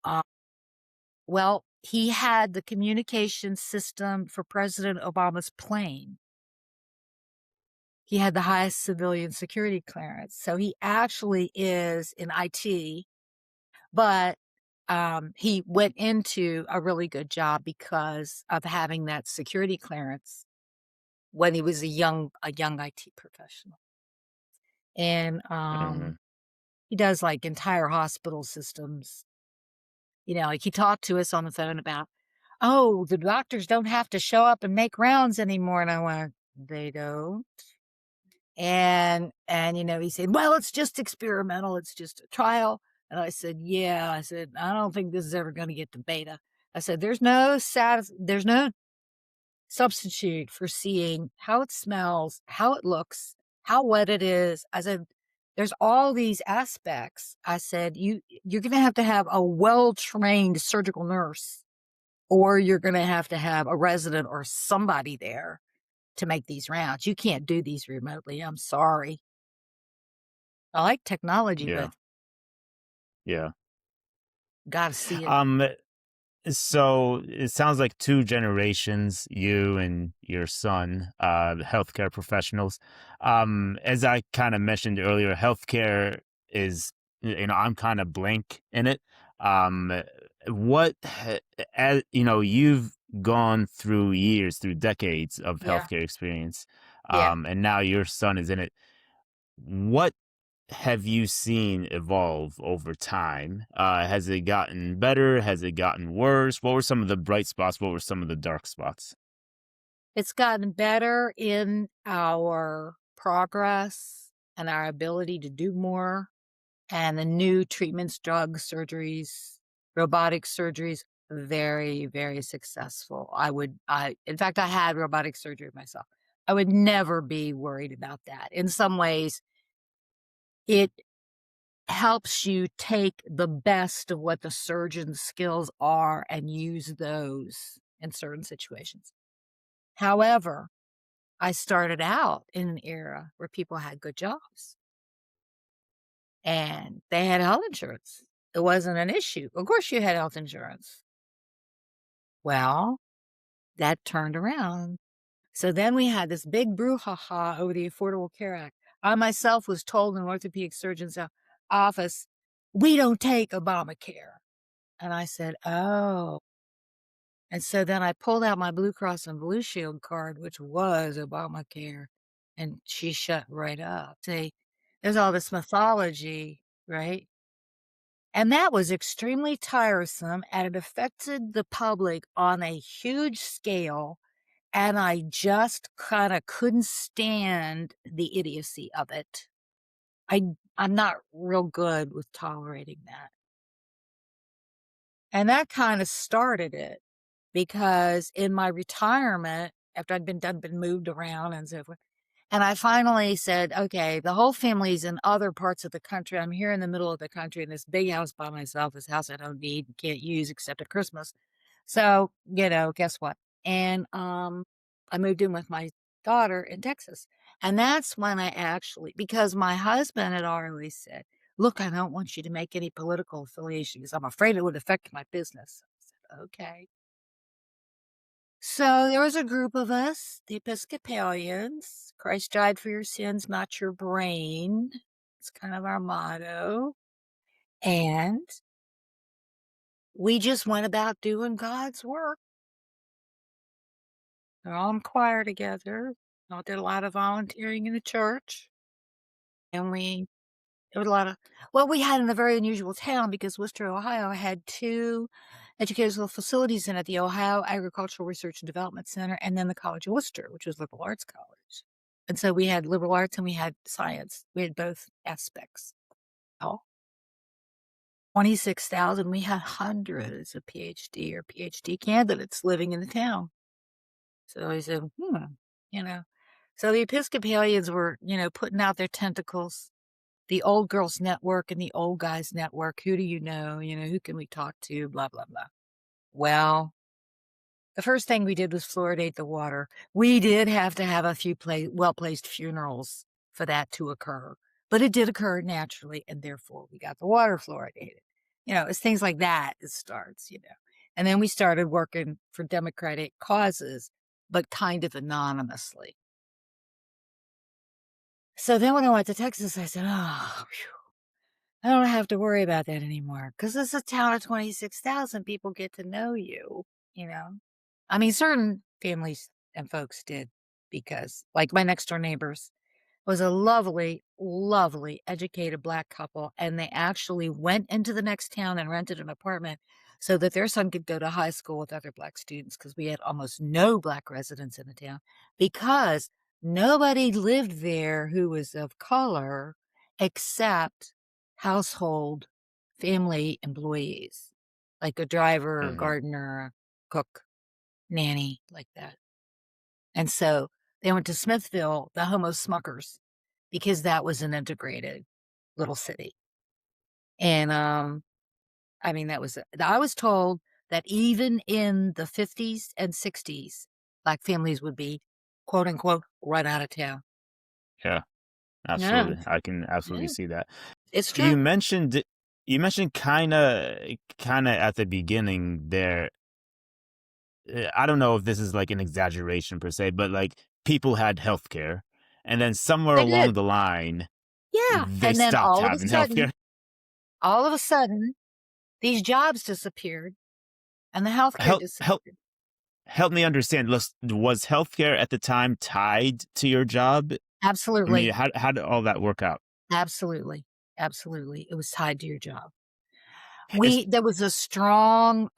well, he had the communication system for President Obama's plane. He had the highest civilian security clearance. So he actually is in IT, but he went into a really good job because of having that security clearance when he was a young IT professional. And mhm. he does like entire hospital systems. Like he talked to us on the phone about, oh, the doctors don't have to show up and make rounds anymore. And I went, they don't. And he said, well, it's just experimental, it's just a trial. And I said, yeah, I said, I don't think this is ever going to get to beta. I said, there's no substitute for seeing how it smells, how it looks, how wet it is. I said, there's all these aspects. I said, you're going to have a well-trained surgical nurse, or you're going to have a resident or somebody there to make these rounds. You can't do these remotely. I'm sorry. I like technology, Yeah. but Yeah. gotta see it. Um, so it sounds like two generations, you and your son, healthcare professionals. As I kind of mentioned earlier, healthcare is, I'm kind of blank in it. Um, as you've gone through years, through decades of Yeah, healthcare experience, yeah. and now your son is in it. What have you seen evolve over time? Has it gotten better? Has it gotten worse? What were some of the bright spots? What were some of the dark spots? It's gotten better in our progress and our ability to do more, and the new treatments, drugs, surgeries, robotic surgeries, very, very successful. In fact, I had robotic surgery myself. I would never be worried about that. In some ways, it helps you take the best of what the surgeon's skills are and use those in certain situations. However, I started out in an era where people had good jobs and they had health insurance. It wasn't an issue. Of course, you had health insurance. Well, that turned around. So then we had this big brouhaha over the Affordable Care Act. I myself was told in an orthopedic surgeon's office, we don't take Obamacare. And I said, oh. And so then I pulled out my Blue Cross and Blue Shield card, which was Obamacare, and she shut right up. See, there's all this mythology, right? And that was extremely tiresome, and it affected the public on a huge scale. And I just kind of couldn't stand the idiocy of it. I'm not real good with tolerating that. And that kinda started it because in my retirement, after I'd been moved around and so forth, and I finally said, "Okay, the whole family's in other parts of the country. I'm here in the middle of the country in this big house by myself, this house I don't need and can't use except at Christmas. So, guess what?" And, I moved in with my daughter in Texas. And that's when I actually because my husband had always said, "Look, I don't want you to make any political affiliation because I'm afraid it would affect my business." I said, "Okay." So there was a group of us, the Episcopalians. Christ died for your sins, not your brain. It's kind of our motto. And we just went about doing God's work. We're all in choir together. I did a lot of volunteering in the church. And there was a lot of well, we had in a very unusual town because Worcester, Ohio had two educational facilities in it, the Ohio Agricultural Research and Development Center, and then the College of Worcester, which was liberal arts college. And so we had liberal arts and we had science. We had both aspects. Oh, 26,000, we had hundreds of PhD or PhD candidates living in the town. So I said, you know. So the Episcopalians were, putting out their tentacles. The old girls network and the old guys network. Who do you know? Who can we talk to? Blah, blah, blah. Well, the first thing we did was fluoridate the water. We did have to have a few well-placed funerals for that to occur, but it did occur naturally, and therefore we got the water fluoridated. It's things like that it starts. And then we started working for democratic causes, but kind of anonymously. So then when I went to Texas, I said, "Oh, phew, I don't have to worry about that anymore because it's a town of 26,000. People get to know you, you know? I mean, certain families and folks did because, like, my next door neighbors was a lovely, lovely educated Black couple, and they actually went into the next town and rented an apartment so that their son could go to high school with other Black students because we had almost no Black residents in the town because nobody lived there who was of color except household family employees, like a driver, a Mhm. gardener, a cook, nanny, like that. And so they went to Smithville, the home of Smuckers, because that was an integrated little city. And, I mean, I was told that even in the 50s and 60s, Black families would be, quote, unquote, "run out of town." Yeah, Yeah, absolutely. I can absolutely yeah, see that. it's You true. mentioned you mentioned kinda at the beginning there. I don't know if this is like an exaggeration per se, but like people had healthcare, and then somewhere They along did. the line Yeah, they and then stopped having healthcare. all of a sudden, these jobs disappeared and the healthcare Help help disappeared. help me understand. Was healthcare at the time tied to your job? I mean, Absolutely, how did all that work out? absolutely, absolutely. It was tied to your job. It's There was a strong,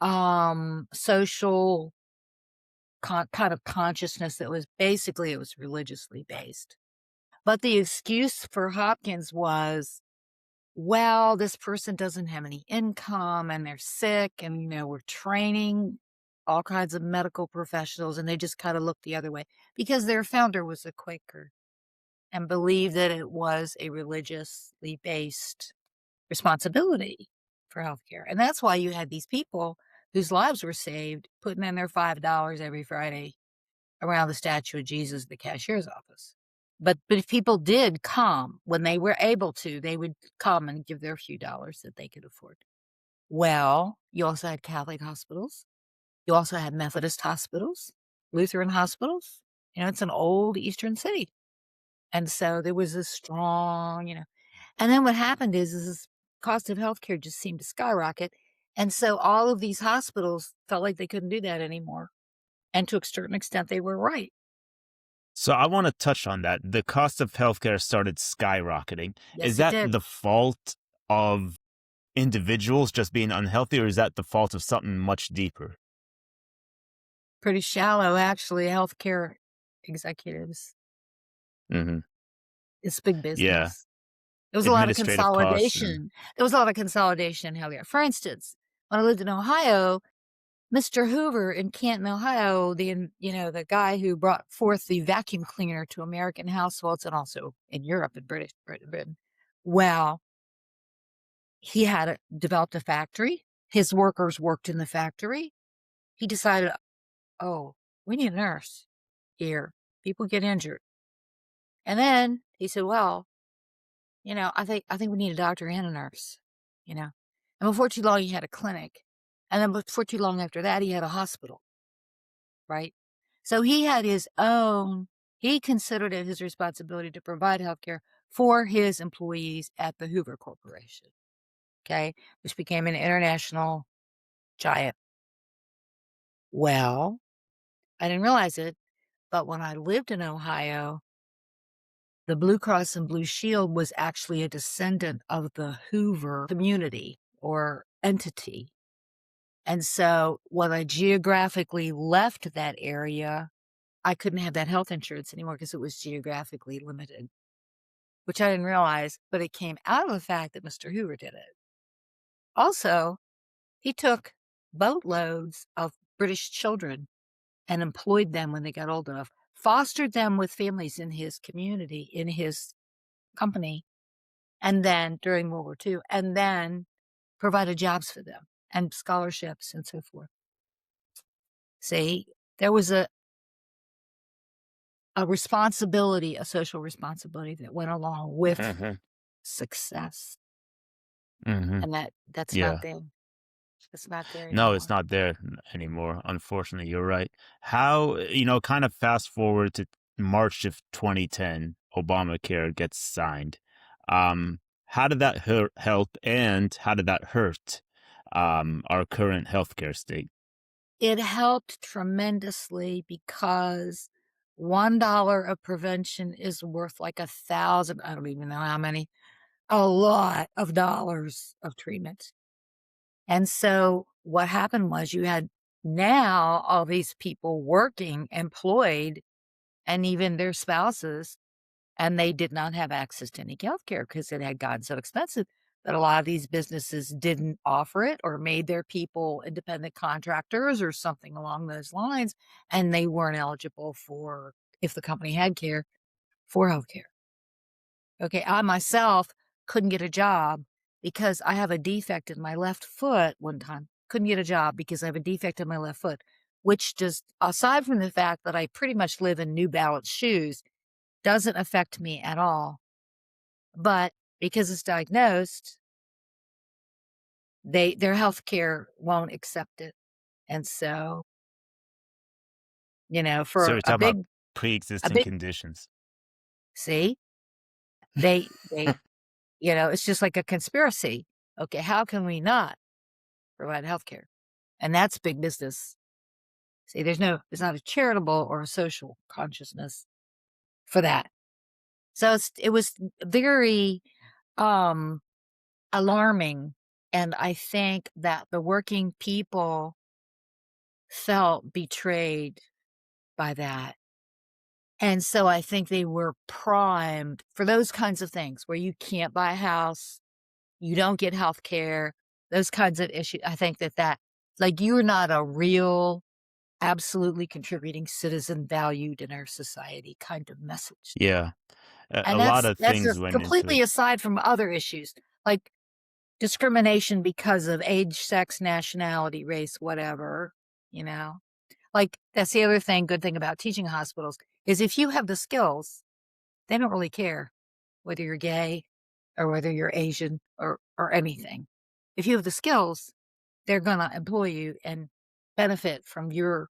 social kind of consciousness that was basically it was religiously based. But the excuse for Hopkins was, well, this person doesn't have any income and they're sick and, we're training all kinds of medical professionals and they just kind of look the other way because their founder was a Quaker and believed that it was a religiously based responsibility for healthcare. And that's why you had these people whose lives were saved putting in their $5 every Friday around the statue of Jesus at the cashier's office. But if people did come when they were able to, they would come and give their few dollars that they could afford. Well, you also had Catholic hospitals. You also had Methodist hospitals, Lutheran hospitals. It's an old Eastern city. And so there was a strong. And then what happened is this cost of healthcare just seemed to skyrocket. And so all of these hospitals felt like they couldn't do that anymore. And to a certain extent, they were right. so I want to touch on that. The cost of healthcare started skyrocketing. Is Yes, it that did. the fault of individuals just being unhealthy, or is that the fault of something much deeper? Pretty shallow, actually, healthcare executives. Mhm. It's big Yeah. business. There was a lot of Administrative costs and consolidation. There was a lot of consolidation in healthcare. For instance, when I lived in Ohio, Mr. Hoover in Canton, Ohio, the guy who brought forth the vacuum cleaner to American households and also in Europe and Britain. Well, he had developed a factory. His workers worked in the factory. He decided, oh, we need a nurse here. People get injured. And then he said, well, I think we need a doctor and a nurse, you know. And before too long, he had a clinic. And then before too long after that, he had a hospital, right? So he had he considered it his responsibility to provide healthcare for his employees at the Hoover Corporation, okay, which became an international giant. Well, I didn't realize it, but when I lived in Ohio, the Blue Cross and Blue Shield was actually a descendant of the Hoover community or entity. And so when I geographically left that area, I couldn't have that health insurance anymore because it was geographically limited, which I didn't realize, but it came out of the fact that Mr. Hoover did it. Also, he took boatloads of British children and employed them when they got old enough, fostered them with families in his community, in his company, and then during World War II, and then provided jobs for them and scholarships and so forth. See, there was a responsibility, a social responsibility that went along with Mm-hmm. success, Mm-hmm. and that's not Yeah. there. It's not there No, it's anymore. not there anymore. Unfortunately, you're right. How, kind of fast forward to March of 2010, Obamacare gets signed. How did that help and how did that hurt our current healthcare state? It helped tremendously because $1 of prevention is worth like 1,000, I don't even know how many, a lot of dollars of treatment. And so what happened was you had now all these people working, employed, and even their spouses, and they did not have access to any health care because it had gotten so expensive that a lot of these businesses didn't offer it or made their people independent contractors or something along those lines, and they weren't eligible for, if the company had care, for health care. Okay, I myself couldn't get a job because I have a defect in my left foot one time. Couldn't get a job because I have a defect in my left foot, which just, aside from the fact that I pretty much live in New Balance shoes, doesn't affect me at all. But because it's diagnosed, their healthcare won't accept it. And so, So for you're a talking about big a pre-existing big conditions. see, they it's just like a conspiracy. Okay, how can we not provide healthcare? And that's big business. See, there's not a charitable or a social consciousness for that. So it was very um alarming. And I think that the working people felt betrayed by that. And so I think they were primed for those kinds of things where you can't buy a house, you don't get health care, those kinds of issues. I think that like you're not a real, absolutely contributing citizen valued in our society kind of message. Yeah. A And lot that's of that's things just went into it. completely aside from other issues like discrimination because of age, sex, nationality, race, whatever, you know. Like, that's the other good thing about teaching hospitals is if you have the skills, they don't really care whether you're gay or whether you're Asian or anything. If you have the skills, they're gonna employ you and benefit from your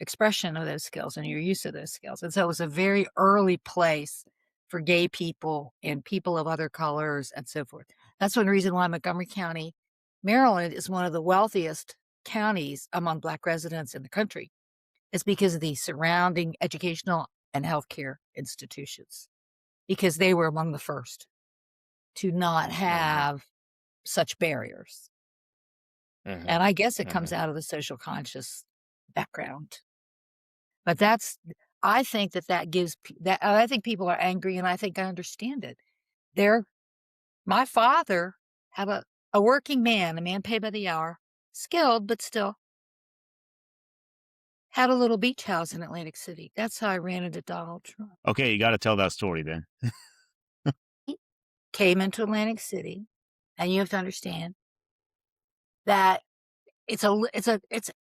expression of those skills and your use of those skills. And so it was a very early place for gay people and people of other colors and so forth. That's one reason why Montgomery County, Maryland is one of the wealthiest counties among Black residents in the country. It's because of the surrounding educational and healthcare institutions, because they were among the first to not Hmm. have such barriers. Hmm. And I guess it Hmm. comes out of the social conscious background. But I think that gives that I think people are angry, and I think I understand it. My father had a working man, a man paid by the hour. skilled, but still. Had a little beach house in Atlantic City. That's how I ran into Donald Trump. Okay, you got to tell that story then. He came into Atlantic City, and you have to understand that it's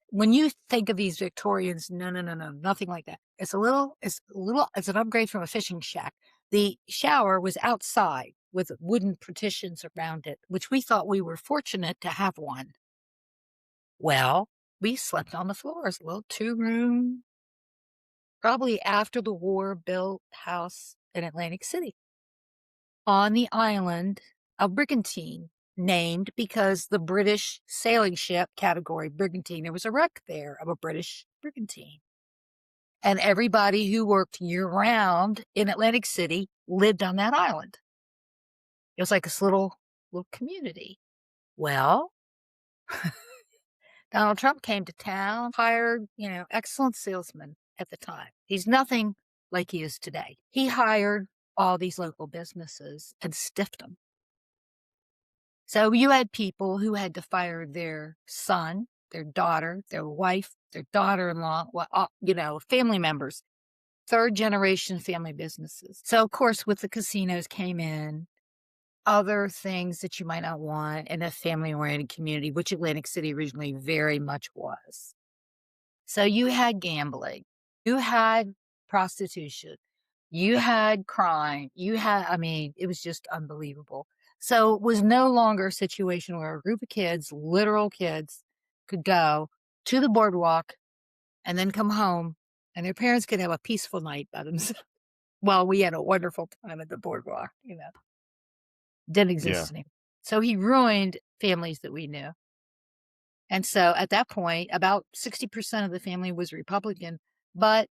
when you think of these Victorians, no, no, no, no, nothing like that. It's an upgrade from a fishing shack. The shower was outside with wooden partitions around it, which we thought we were fortunate to have one. Well, we slept on the floors, a little 2-room, probably after the war built house in Atlantic City on the island of Brigantine, named because the British sailing ship category Brigantine, there was a wreck there of a British brigantine. And everybody who worked year round in Atlantic City lived on that island. It was like this little community. Well, Donald Trump came to town, hired, excellent salesman at the time. He's nothing like he is today. He hired all these local businesses and stiffed them. So you had people who had to fire their son, their daughter, their wife, their daughter-in-law, family members, third generation family businesses. So of course, with the casinos came in other things that you might not want in a family-oriented community, which Atlantic City originally very much was. So you had gambling, you had prostitution, you had crime, it was just unbelievable. So it was no longer a situation where a group of kids, literal kids, could go to the boardwalk and then come home and their parents could have a peaceful night by themselves. Well, we had a wonderful time at the boardwalk. Didn't Yeah, exist anymore. So he ruined families that we knew. And so at that point, about 60% of the family was Republican, but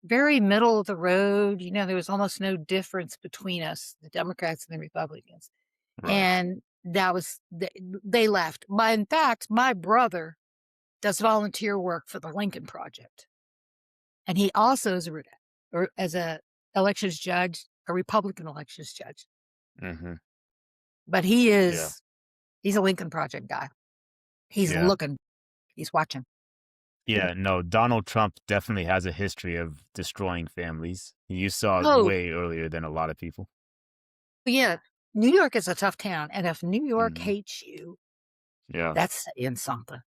very middle of the road. There was almost no difference between us, the Democrats and the Republicans. right. And they left. In fact, my brother does volunteer work for the Lincoln Project. And he also is as a elections judge, a Republican elections judge. Hmm. But Yeah, he's a Lincoln Project guy. He's yeah, looking, he's watching. yeah. No, Donald Trump definitely has a history of destroying families. You saw it Oh, way earlier than a lot of people. yeah. New York is a tough town. And if New York Hmm. hates you, Yeah, that's saying something.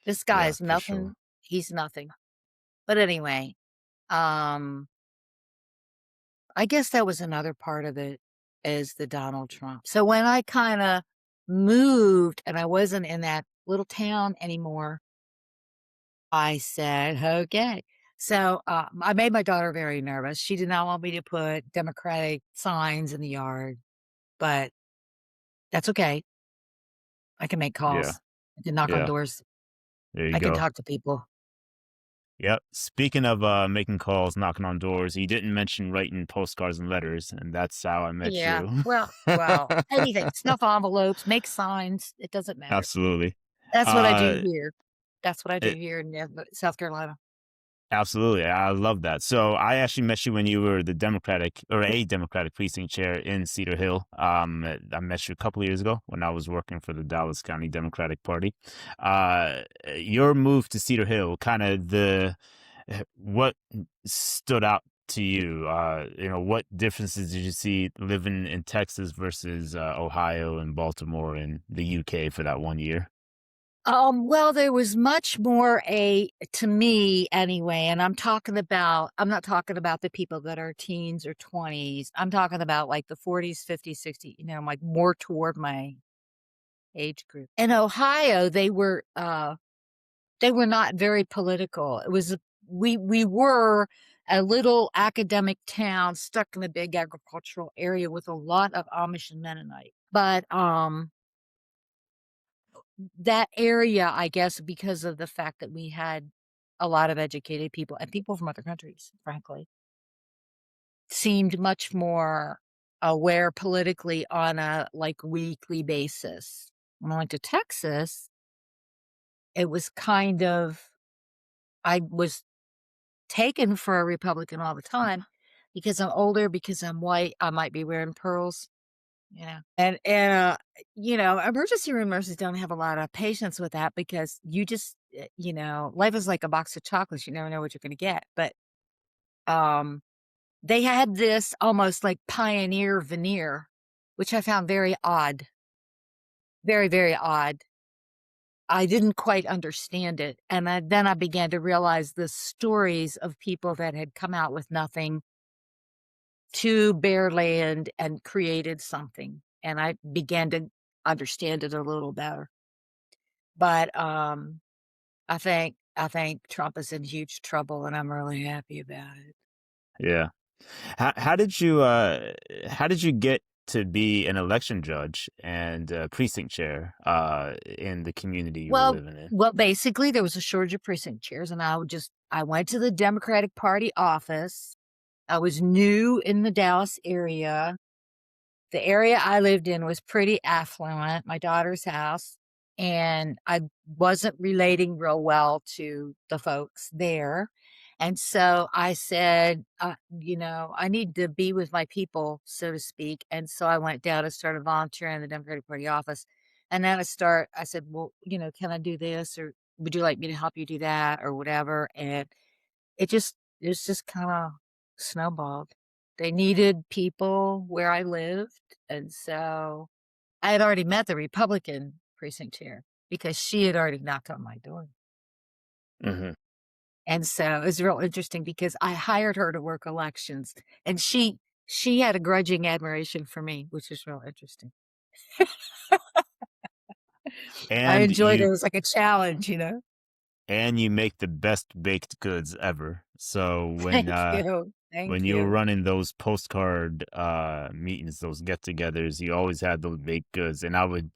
This guy yeah, is for sure. nothing. He's nothing. But anyway, um, I guess that was another part of it is the Donald Trump. So when I kind of moved and I wasn't in that little town anymore, I said, okay. So I made my daughter very nervous. She did not want me to put Democratic signs in the yard, but that's okay. I can make Yeah, calls. I can knock on yeah. doors. There you I can go. talk to people. Yep. Speaking of making calls, knocking on doors, you didn't mention writing postcards and letters, and that's how I met Yeah. you. Well, anything. Stuff envelopes, make signs. It doesn't matter. Absolutely. That's what I do Uh, here. That's what I do it, here in South Carolina. Absolutely. I love that. So I actually met you when you were the Democratic or a Democratic precinct chair in Cedar Hill. I met you a couple of years ago when I was working for the Dallas County Democratic Party. Your move to Cedar Hill, kind of what stood out to you? What differences did you see living in Texas versus Ohio and Baltimore and the UK for that 1 year? Well, there was much more to me anyway, and I'm not talking about the people that are teens or 20s. I'm talking about like the 40s, 50s, 60s, like more toward my age group. In Ohio, they were not very political. We were a little academic town stuck in a big agricultural area with a lot of Amish and Mennonite. But that area, I guess, because of the fact that we had a lot of educated people and people from other countries, frankly, seemed much more aware politically on a like weekly basis. When I went to Texas, it was I was taken for a Republican all the time because I'm older, because I'm white, I might be wearing pearls. Emergency room nurses don't have a lot of patience with that because life is like a box of chocolates. You never know what you're going to get. But um, they had this almost like pioneer veneer, which I found very odd, very, very odd. I didn't quite understand it. And then I began to realize the stories of people that had come out with nothing to bare land and created something. And I began to understand it a little better. But I think Trump is in huge trouble, and I'm really happy about it. Yeah. How did you how did you get to be an election judge and precinct chair in the community you were Well, living in? well, basically, there was a shortage of precinct chairs, and I went to the Democratic Party office. I was new in the Dallas area. The area I lived in was pretty affluent, my daughter's house, and I wasn't relating real well to the folks there. And so I said, I need to be with my people, so to speak. And so I went down and started volunteering in the Democratic Party office. And then I said, well, can I do this? Or would you like me to help you do that or whatever? And it's just kinda snowballed. They needed people where I lived, and so I had already met the Republican precinct chair because she had already knocked on my door. Hmm. And so it was real interesting because I hired her to work elections, and she had a grudging admiration for me, which is real interesting. I And enjoyed it. you It was like a challenge, you know? and you make the best baked goods ever. So Thank you. when Thank you were you. running those postcard meetings, those get-togethers, you always had those baked goods, and I would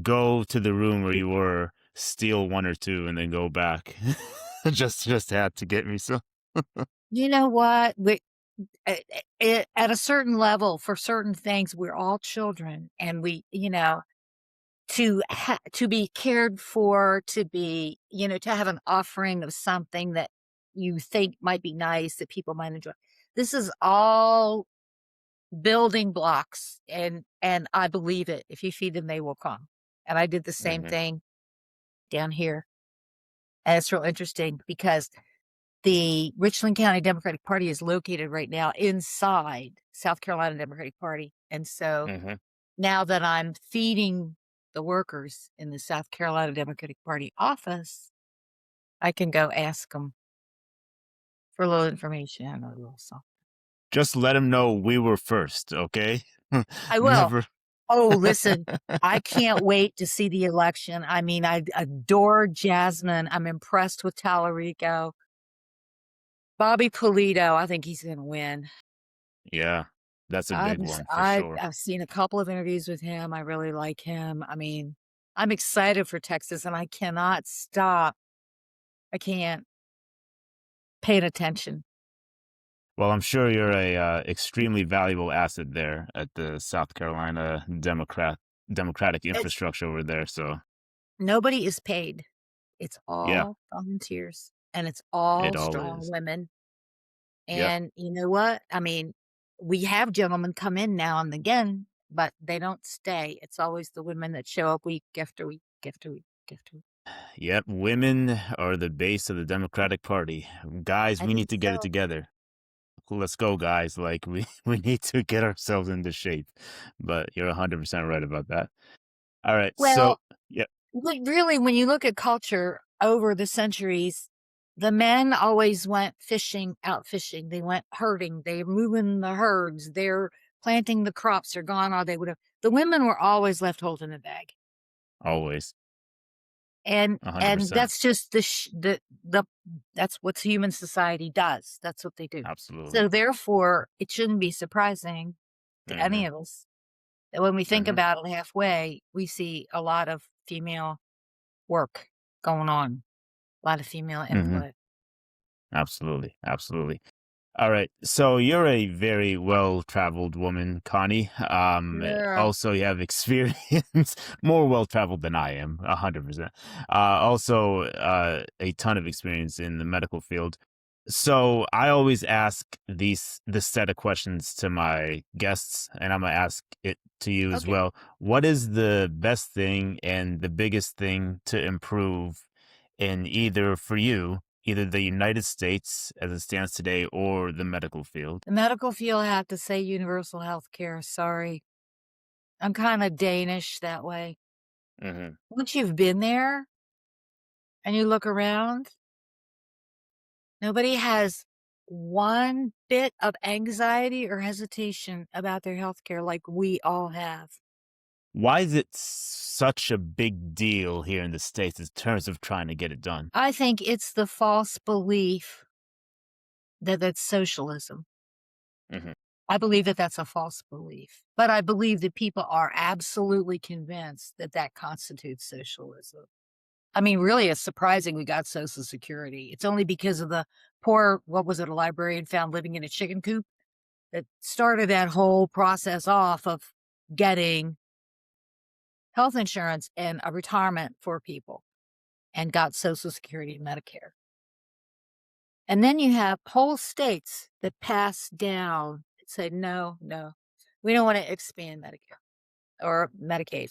go to the room where you were, steal one or two, and then go back. Just had to get me some. You know what? At a certain level, for certain things, we're all children, and to be cared for, to have an offering of something that you think might be nice, that people might enjoy. This is all building blocks, and I believe it. If you feed them, they will come. And I did the same Hmm. thing down here. And it's real interesting because the Richland County Democratic Party is located right now inside South Carolina Democratic Party. And so Hmm. now that I'm feeding the workers in the South Carolina Democratic Party office, I can go ask them for a little information or a little something. Just let them know we were first, okay? I will. Never. Oh, listen, I can't wait to see the election. I mean, I adore Jasmine. I'm impressed with Tallarico. Bobby Polito, I think he's going to win. Yeah, that's a I've big s one for I've sure. I've seen a couple of interviews with him, I really like him. I mean, I'm excited for Texas, and I cannot stop. I can't paying attention. Well, I'm sure you're a extremely valuable asset there at the South Carolina Democratic It's infrastructure over there. So Nobody is paid. It's yeah, all volunteers, and it's it all all strong is. women, Yep. and you know what? I mean, we have gentlemen come in now and again, but they don't stay. It's always the women that show up week after week after week after week. Yep. Women are the base of the Democratic Party. Guys, I we need think to get it so. together. Let's go, guys. Like we need to get ourselves into shape. But you're 100% right about that. All right. So, Well, yeah, really, when you look at culture over the centuries, the men always went fishing, out fishing. They went herding. They're moving the herds. They're planting the crops. They're gone all day. Whatever. The women were always left holding the bag, always and 100%. that's just the that's what human society does. That's what they do. So Absolutely. therefore, it shouldn't be surprising to any Hmm. of us that when we think Hmm. about it halfway, we see a lot of female work going on. A lot of female Hmm. input. Absolutely. Absolutely. All right. So you're a very well-traveled woman, Connie. Yeah. Also you have experience, more well-traveled than I am, 100%. Also, a ton of experience in the medical field. So I always ask this set of questions to my guests, and I'm gonna ask it to you as Okay. well. What is the best thing and the biggest thing to improve in either for you, either the United States as it stands today or the medical field? The medical field, I have to say universal health care, sorry. I'm kinda Danish that way. Hmm. Once you've been there and you look around, nobody has one bit of anxiety or hesitation about their health care like we all have. Why is it such a big deal here in the States in terms of trying to get it done? I think it's the false belief that that's socialism. Hmm. I believe that that's a false belief, but I believe that people are absolutely convinced that that constitutes socialism. I mean, really, it's surprising we got Social Security. It's only because of the poor, what was it, a librarian found living in a chicken coop that started that whole process off of getting health insurance and a retirement for people and got Social Security and Medicare. And then you have whole states that pass down and say, no, no, we don't want to expand Medicare or Medicaid.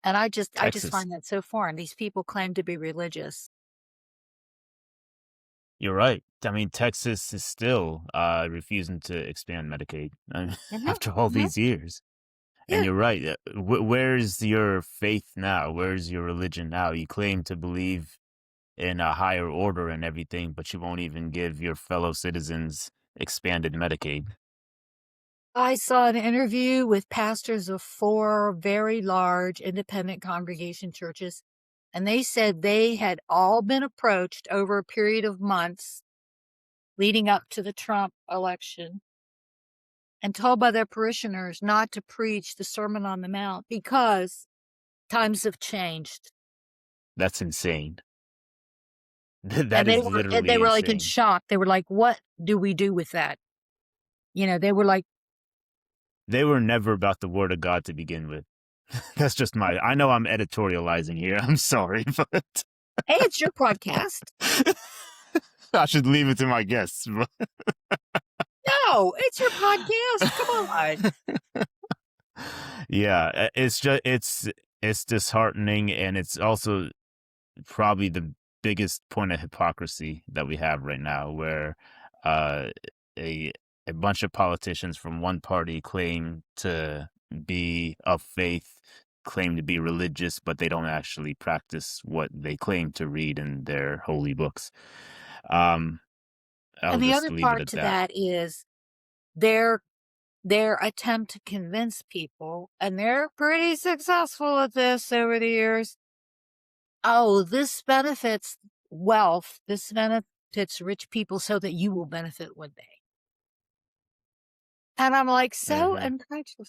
And I just Texas. find that so foreign. These people claim to be religious. You're right. I mean, Texas is still refusing to expand Medicaid Mhm, after all mhm. these years. And Yeah. you're right. Where's your faith now? Where's your religion now? You claim to believe in a higher order and everything, but you won't even give your fellow citizens expanded Medicaid. I saw an interview with pastors of 4 very large independent congregation churches, and they said they had all been approached over a period of months leading up to the Trump election and told by their parishioners not to preach the Sermon on the Mount because times have changed. That's insane. That And they is were and they literally were, like, in insane. shock. They were like, "What do we do with that?" They were like, They were never about the word of God to begin with. That's just I know I'm editorializing here. I'm sorry, but "Hey, it's your podcast." I should leave it to my guests. "No, it's your podcast. Come on." Yeah, it's just it's disheartening, and it's also probably the biggest point of hypocrisy that we have right now, where uh, a a bunch of politicians from one party claim to be of faith, claim to be religious, but they don't actually practice what they claim to read in their holy books. Um, I'll And the just other leave it part at to that. that is their their attempt to convince people, and they're pretty successful at this over the years. Oh, this benefits wealth. This benefits rich people so that you will benefit one day. And I'm like, so Hmm. incredulous.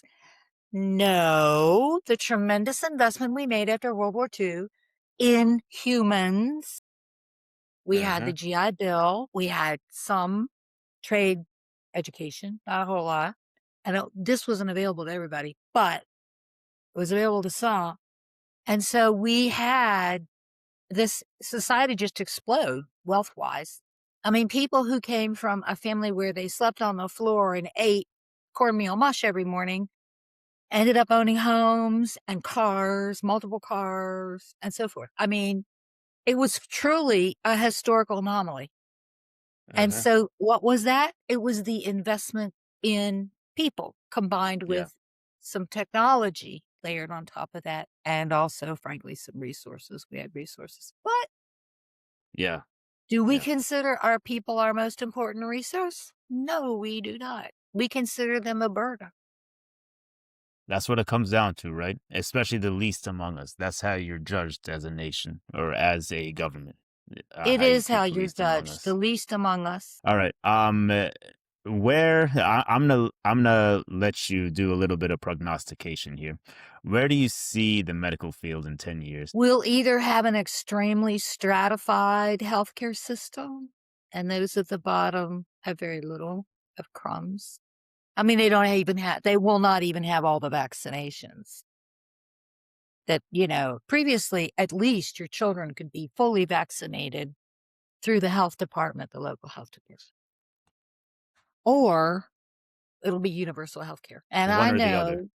No, the tremendous investment we made after World War II in humans. We had the Hmm. GI Bill. We had some trade education, not a whole lot. And this wasn't available to everybody, but it was available to some. And so we had this society just explode wealth wise. I mean, people who came from a family where they slept on the floor and ate cornmeal mush every morning ended up owning homes and cars, multiple cars, and so forth. I mean, it was truly a historical anomaly. And Hmm. so what was that? It was the investment in people combined Yeah. with some technology layered on top of that, and also, frankly, some resources. We had resources. But Yeah. do we Yeah. consider our people our most important resource? No, we do not. We consider them a burden. That's what it comes down to, right? Especially the least among us. That's how you're judged as a nation or as a government, It how you is how treat the you're least among judged, the us. least among us. All right. I'm gonna let you do a little bit of prognostication here. Where do you see the medical field in 10 years? We'll either have an extremely stratified healthcare system, and those at the bottom have very little of crumbs. I mean, they will not even have all the vaccinations that, previously, at least your children could be fully vaccinated through the health department, the local health department, or it'll be universal health care. And One I or the other. know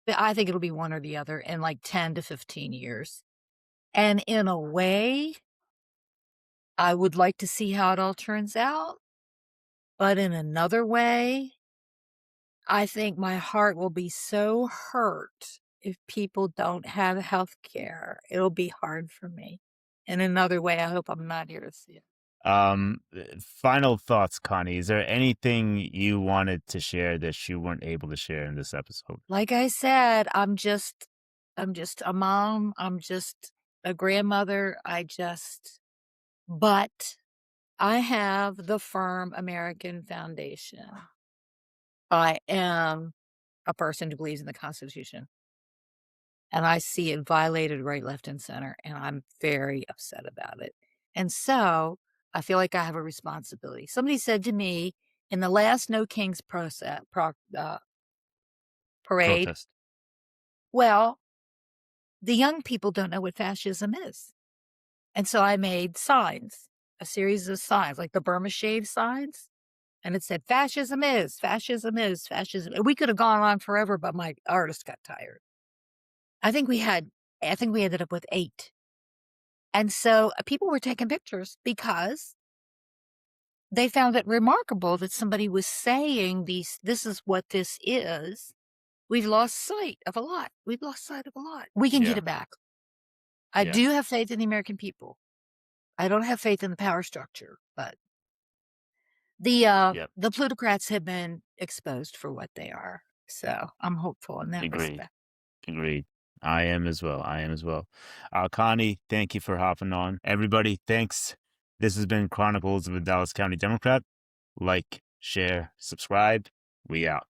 that I think it'll be one or the other in like 10 to 15 years. And in a way, I would like to see how it all turns out. But in another way, I think my heart will be so hurt if people don't have health care. It'll be hard for me. In another way, I hope I'm not here to see it. Final thoughts, Connie. Is there anything you wanted to share that you weren't able to share in this episode? Like I said, I'm just a mom. I'm just a grandmother. But I have the firm American foundation. I am a person who believes in the Constitution. And I see it violated right, left, and center, and I'm very upset about it. And so I feel like I have a responsibility. Somebody said to me in the last No Kings parade, Protest. well, the young people don't know what fascism is. And so I made signs, a series of signs, like the Burma Shave signs. And it said, fascism is, fascism is, fascism. And we could have gone on forever, but my artist got tired. I think we ended up with 8. And so people were taking pictures because they found it remarkable that somebody was saying this is what this is. We've lost sight of a lot. We've lost sight of a lot. We can get Yeah. it back. I Yeah. do have faith in the American people. I don't have faith in the power structure, but Yep. the plutocrats have been exposed for what they are. So I'm hopeful in that Agreed. respect. Agreed. I am as well. I am as well. Connie, thank you for hopping on. Everybody, thanks. This has been Chronicles of a Dallas County Democrat. Like, share, subscribe. We out.